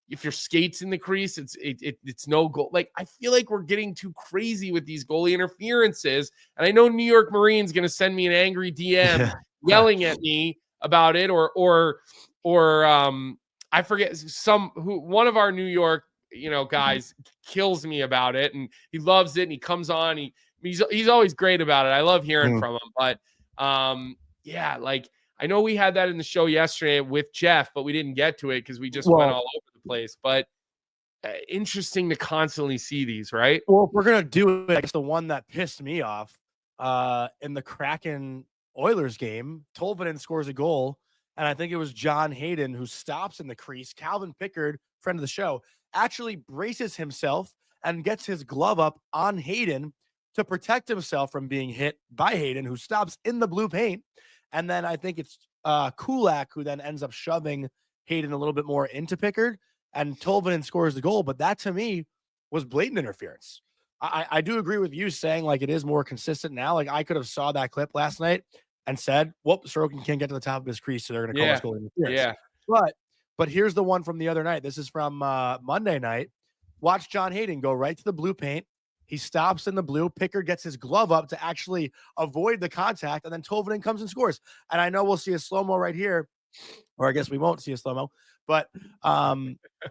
if your skate's in the crease, it's no goal. I feel like we're getting too crazy with these goalie interferences. And I know New York Marine's going to send me an angry DM yelling at me about it, or I forget one of our New York, guys kills me about it, and he loves it, and he comes on. He's always great about it. I love hearing from him, but yeah, I know we had that in the show yesterday with Jeff, but we didn't get to it because we just went all over the place. But interesting to constantly see these, right? Well, if we're going to do it, I guess the one that pissed me off in the Kraken Oilers game, Tolvanen scores a goal, and I think it was John Hayden who stops in the crease. Calvin Pickard, friend of the show, actually braces himself and gets his glove up on Hayden to protect himself from being hit by Hayden, who stops in the blue paint. And then I think it's Kulak who then ends up shoving Hayden a little bit more into Pickard, and Tolvanen scores the goal. But that to me was blatant interference. I do agree with you saying it is more consistent now. I could have saw that clip last night and said, well, Sorokin can't get to the top of his crease, so they're going to call this goal interference. Yeah. But here's the one from the other night. This is from Monday night. Watch John Hayden go right to the blue paint. He stops in the blue. Pickard gets his glove up to actually avoid the contact, and then Tolvanen comes and scores. And I know we'll see a slow-mo right here, or I guess we won't see a slow-mo, but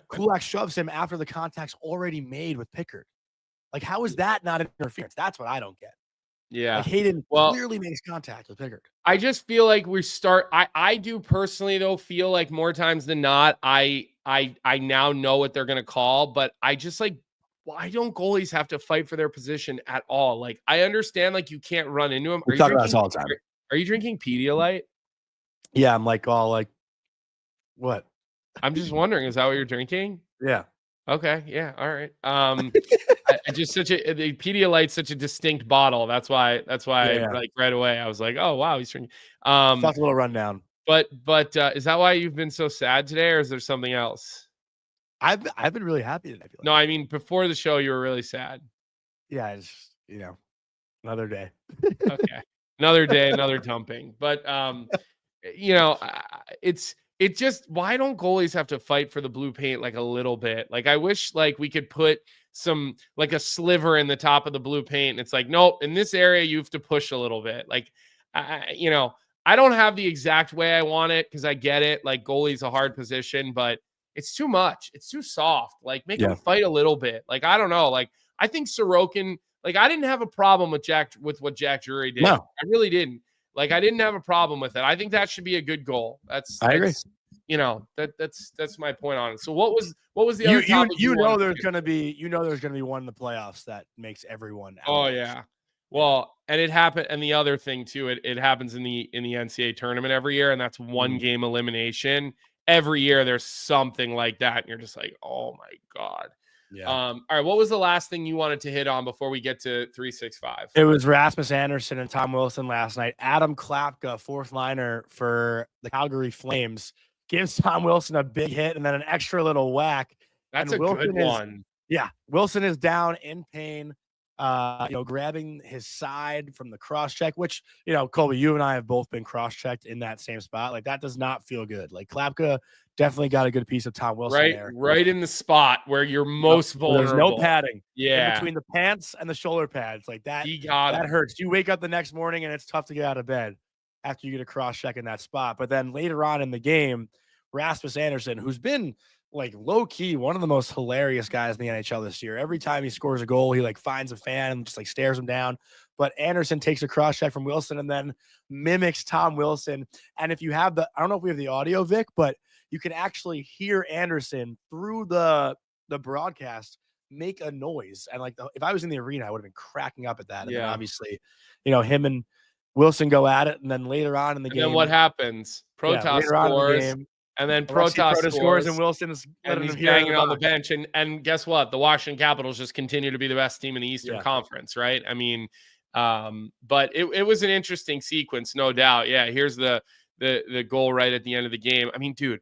Kulak shoves him after the contact's already made with Pickard. How is that not interference? That's what I don't get. Yeah. Hayden clearly makes contact with Pickard. I just feel like I do personally, though, feel like more times than not, I now know what they're going to call, but I just why don't goalies have to fight for their position at all? I understand you can't run into them. We talk about this all the time. Are you drinking Pedialyte? Yeah, I'm what? I'm just wondering, is that what you're drinking? Yeah. Okay. Yeah. All right. The Pedialyte's such a distinct bottle. That's why right away I was like, oh wow, he's drinking. That's a little rundown. But is that why you've been so sad today, or is there something else? I've been really happy today. No, I mean before the show you were really sad. Yeah, it's another day. Okay, another day, another dumping. But it's just, why don't goalies have to fight for the blue paint a little bit? I wish we could put some a sliver in the top of the blue paint. And it's nope, in this area you have to push a little bit. I don't have the exact way I want it because I get it. Goalie's a hard position, but it's too much. It's too soft. Make them fight a little bit. I don't know. I think Sorokin, I didn't have a problem with what Jack Drury did. No. I really didn't. I didn't have a problem with it. I think that should be a good goal. I agree. that's my point on it. So what was the other topic there's going to be one in the playoffs that makes everyone outraged. Oh yeah. Well, and it happened, and the other thing too, it happens in the NCAA tournament every year, and that's one game elimination. Every year there's something like that, and you're just like, oh my God. Yeah. All right. What was the last thing you wanted to hit on before we get to 365? It was Rasmus Andersson and Tom Wilson last night. Adam Klapka, fourth liner for the Calgary Flames, gives Tom Wilson a big hit and then an extra little whack. That's and a good one. Yeah. Wilson is down in pain, grabbing his side from the cross check, which, Colby, you and I have both been cross checked in that same spot. Like, that does not feel good. Like, Klapka definitely got a good piece of Tom Wilson there. Right in the spot where you're most vulnerable. There's no padding. Yeah. In between the pants and the shoulder pads. Like that, that hurts. You wake up the next morning and it's tough to get out of bed after you get a cross check in that spot. But then later on in the game, Rasmus Andersson, who's been like low key one of the most hilarious guys in the NHL this year. Every time he scores a goal, he like finds a fan and just like stares him down. But Andersson takes a cross check from Wilson and then mimics Tom Wilson. And if you have I don't know if we have the audio, Vic, but you can actually hear Andersson through the broadcast make a noise. And like, if I was in the arena, I would have been cracking up at that. And then obviously, him and Wilson go at it. And then later on in the game, then what happens? Protas scores. And then Protas scores, and Wilson is he's banging on the bench. And guess what? The Washington Capitals just continue to be the best team in the Eastern Conference, right? I mean, but it was an interesting sequence, no doubt. Yeah, here's the goal right at the end of the game. I mean, dude,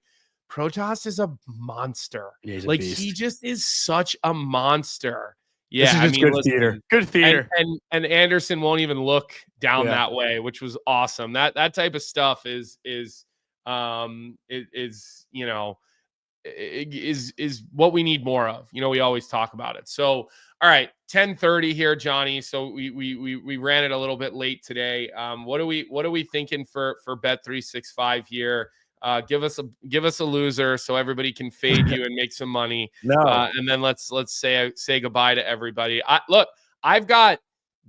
Protas is a monster. Yeah, like, he just is such a monster. Yeah, good theater. Good theater. And Andersson won't even look down that way, which was awesome. That type of stuff is what we need more of. We always talk about it. So, all right, 10:30 here, Johnny. So we ran it a little bit late today. What are we thinking for Bet365 here? Give us a loser so everybody can fade you and make some money. And then let's say goodbye to everybody. I've got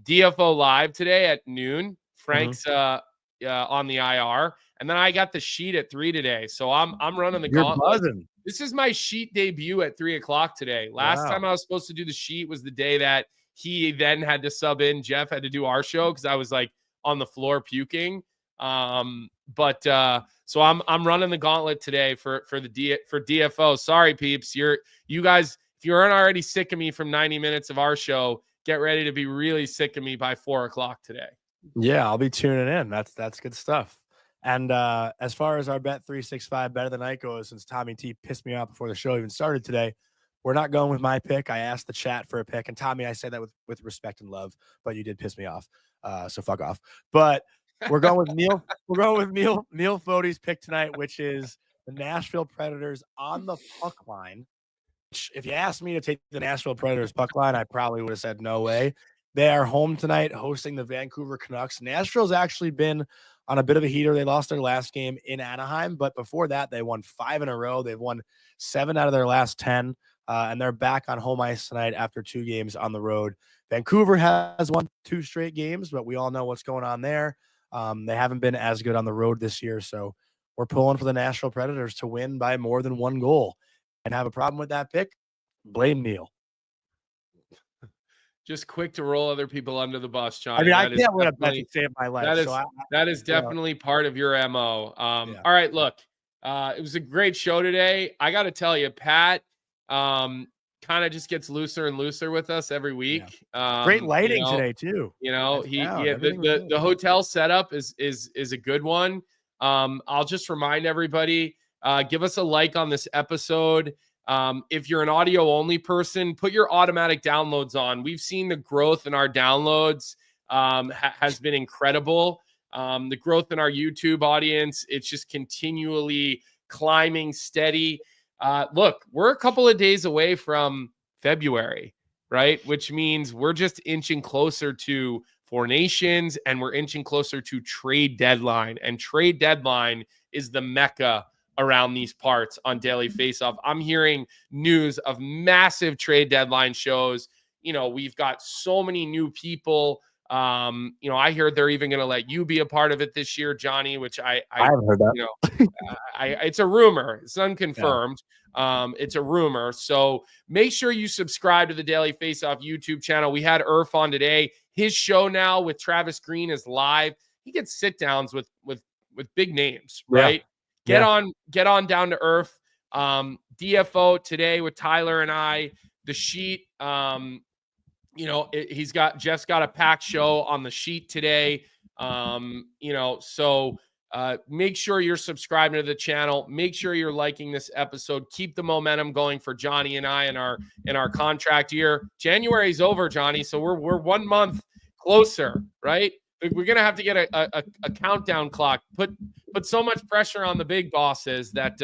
DFO live today at noon. Frank's on the IR, and then I got the sheet at 3 today. So I'm running the gauntlet. Buzzing. This is my sheet debut at 3:00 today. Last time I was supposed to do the sheet was the day that he then had to sub in. Jeff had to do our show because I was like on the floor puking. So I'm running the gauntlet today for DFO. Sorry, peeps. You guys, if you aren't already sick of me from 90 minutes of our show, get ready to be really sick of me by 4:00 today. Yeah, I'll be tuning in. That's good stuff. And as far as our Bet365 bet of the night goes, since Tommy T pissed me off before the show even started today, we're not going with my pick. I asked the chat for a pick, and Tommy, I say that with respect and love, but you did piss me off. So fuck off. But we're going with Neil. We're going with Neil Fode's pick tonight, which is the Nashville Predators on the puck line. If you asked me to take the Nashville Predators puck line, I probably would have said no way. They are home tonight hosting the Vancouver Canucks. Nashville's actually been on a bit of a heater. They lost their last game in Anaheim, but before that, they won 5 in a row. They've won 7 out of their last 10, and they're back on home ice tonight after 2 games on the road. Vancouver has won 2 straight games, but we all know what's going on there. They haven't been as good on the road this year, so we're pulling for the Nashville Predators to win by more than 1 goal. And have a problem with that pick? Blame Neil. Just quick to roll other people under the bus, Johnny. I mean, I can't win a bet to save my life. That is definitely part of your MO. All right, look, it was a great show today. I got to tell you, Pat kind of just gets looser and looser with us every week. Great lighting today too. The hotel setup is a good one. I'll just remind everybody, give us a like on this episode. If you're an audio only person, put your automatic downloads on. We've seen the growth in our downloads has been incredible. The growth in our YouTube audience, it's just continually climbing steady. Look, we're a couple of days away from February, right? Which means we're just inching closer to Four Nations and we're inching closer to trade deadline. And trade deadline is the mecca around these parts on Daily Faceoff. I'm hearing news of massive trade deadline shows. We've got so many new people I heard they're even going to let you be a part of it this year, Johnny, which I haven't heard that. It's a rumor. It's unconfirmed. It's a rumor. So make sure you subscribe to the Daily Faceoff YouTube channel. We had Irf on today. His show now with Travis Green is live. He gets sit downs with big names, right? Get on down to Irf. DFO today with Tyler and I. The Sheet. Jeff's got a packed show on the Sheet today. So make sure you're subscribing to the channel. Make sure you're liking this episode. Keep the momentum going for Johnny and I in our contract year. January's over, Johnny. So we're 1 month closer, right? We're gonna have to get a countdown clock. Put so much pressure on the big bosses that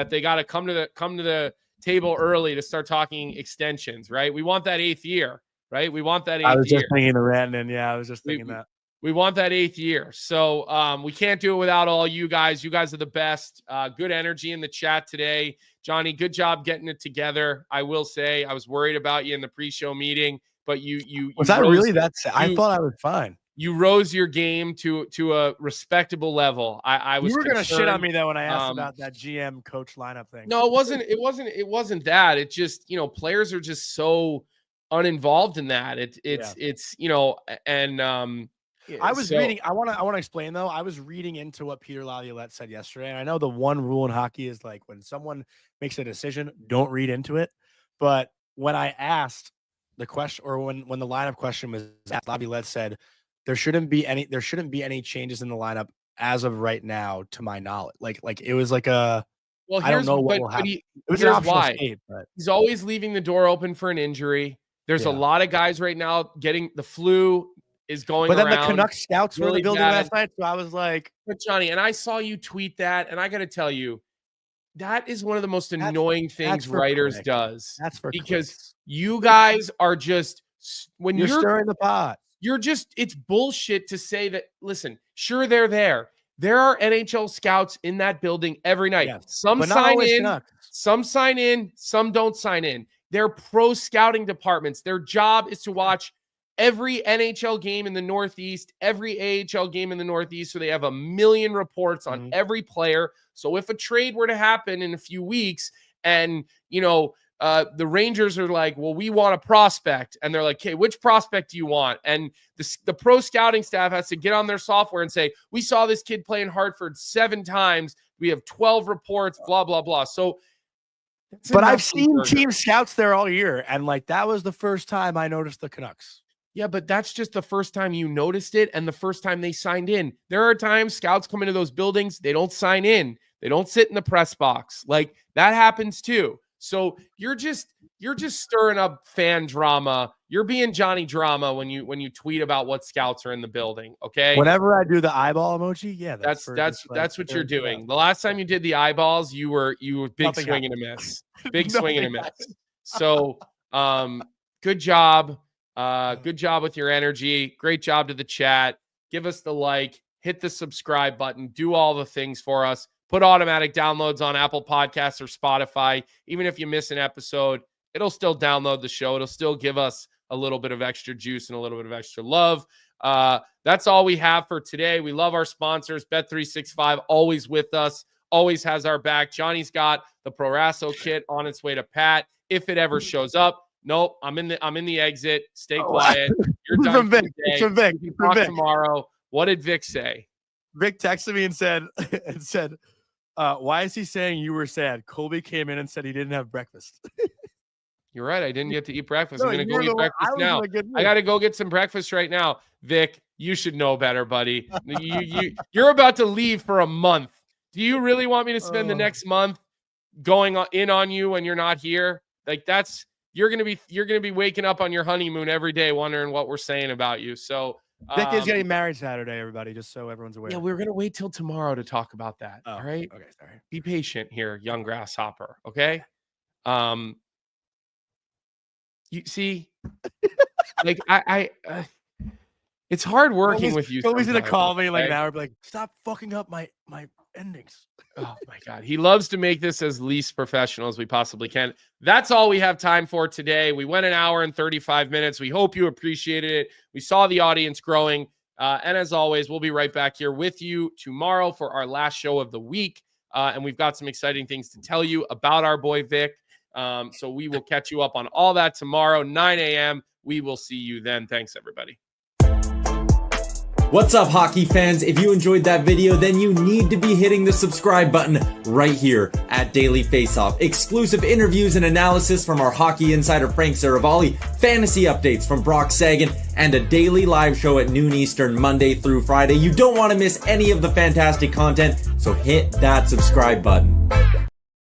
they got to come to the table early to start talking extensions, right? We want that 8th year, right? We want that 8th year. I was just thinking of Randon. Yeah, I was just thinking that. We want that 8th year. So we can't do it without all you guys. You guys are the best. Good energy in the chat today. Johnny, good job getting it together. I will say I was worried about you in the pre-show meeting, but was I really that sad? I thought I was fine. You rose your game to a respectable level. I was. You were gonna shit on me though when I asked about that GM coach lineup thing. No, it wasn't that. It just, players are just so uninvolved in that. I was reading. I want to explain though. I was reading into what Peter Laviolette said yesterday, and I know the one rule in hockey is like when someone makes a decision, don't read into it. But when I asked the question, or when the lineup question was asked, Laviolette said there shouldn't be any changes in the lineup as of right now, to my knowledge. Like it was like a. Well, I don't know what will happen. It was an optional state, but he's always leaving the door open for an injury. There's a lot of guys right now getting the flu. Is going but then around. The Canucks scouts were in the building last night, so I was like, but Johnny, and I saw you tweet that, and I got to tell you, that is one of the most annoying things writers does. That's for because clicks. You guys are just when you're stirring the pot. It's bullshit to say that. Listen, sure, they're there. There are NHL scouts in that building every night. Yes, some sign in, some don't sign in. They're pro scouting departments. Their job is to watch every NHL game in the Northeast, every AHL game in the Northeast, so they have a million reports on every player. So if a trade were to happen in a few weeks and, the Rangers are like, well, we want a prospect. And they're like, okay, which prospect do you want? And the pro scouting staff has to get on their software and say, we saw this kid play in Hartford 7 times. We have 12 reports, blah, blah, blah. So, but I've seen team scouts there all year. And that was the first time I noticed the Canucks. Yeah, but that's just the first time you noticed it and the first time they signed in. There are times scouts come into those buildings, they don't sign in. They don't sit in the press box. That happens too. So you're just stirring up fan drama. You're being Johnny drama when you tweet about what scouts are in the building, okay? Whenever I do the eyeball emoji, yeah, that's what you're doing. The last time you did the eyeballs, you were big swing and a miss. Big swing and a miss. So good job. Good job with your energy. Great job to the chat. Give us the like, hit the subscribe button, do all the things for us. Put automatic downloads on Apple Podcasts or Spotify. Even if you miss an episode, it'll still download the show. It'll still give us a little bit of extra juice and a little bit of extra love. That's all we have for today. We love our sponsors. Bet365, always with us, always has our back. Johnny's got the Proraso kit on its way to Pat if it ever shows up. Nope, I'm in the exit. Stay quiet. You're done from Vic. Today. From Vic. We can talk tomorrow. What did Vic say? Vic texted me and said, why is he saying you were sad? Colby came in and said he didn't have breakfast. You're right. I didn't get to eat breakfast. I'm going to go eat breakfast now. I got to go get some breakfast right now. Vic, you should know better, buddy. You're about to leave for a month. Do you really want me to spend the next month going in on you when you're not here? You're gonna be waking up on your honeymoon every day wondering what we're saying about you. So Vic is getting married Saturday, everybody, just so everyone's aware. Yeah, we're gonna wait till tomorrow to talk about that. Oh, all right. Okay, sorry. Be patient here, young grasshopper. Okay. You see, it's hard working with you. Colby's gonna call me like an hour, be like, stop fucking up my endings. Oh my God. He loves to make this as least professional as we possibly can. That's all we have time for today. We went an hour and 35 minutes. We hope you appreciated it. We saw the audience growing. And as always, we'll be right back here with you tomorrow for our last show of the week. And we've got some exciting things to tell you about our boy Vic. So we will catch you up on all that tomorrow, 9 a.m. We will see you then. Thanks, everybody. What's up, hockey fans? If you enjoyed that video, then you need to be hitting the subscribe button right here at Daily Faceoff. Exclusive interviews and analysis from our hockey insider Frank Saravalli, fantasy updates from Brock Sagan, and a daily live show at noon Eastern, Monday through Friday. You don't want to miss any of the fantastic content, so hit that subscribe button.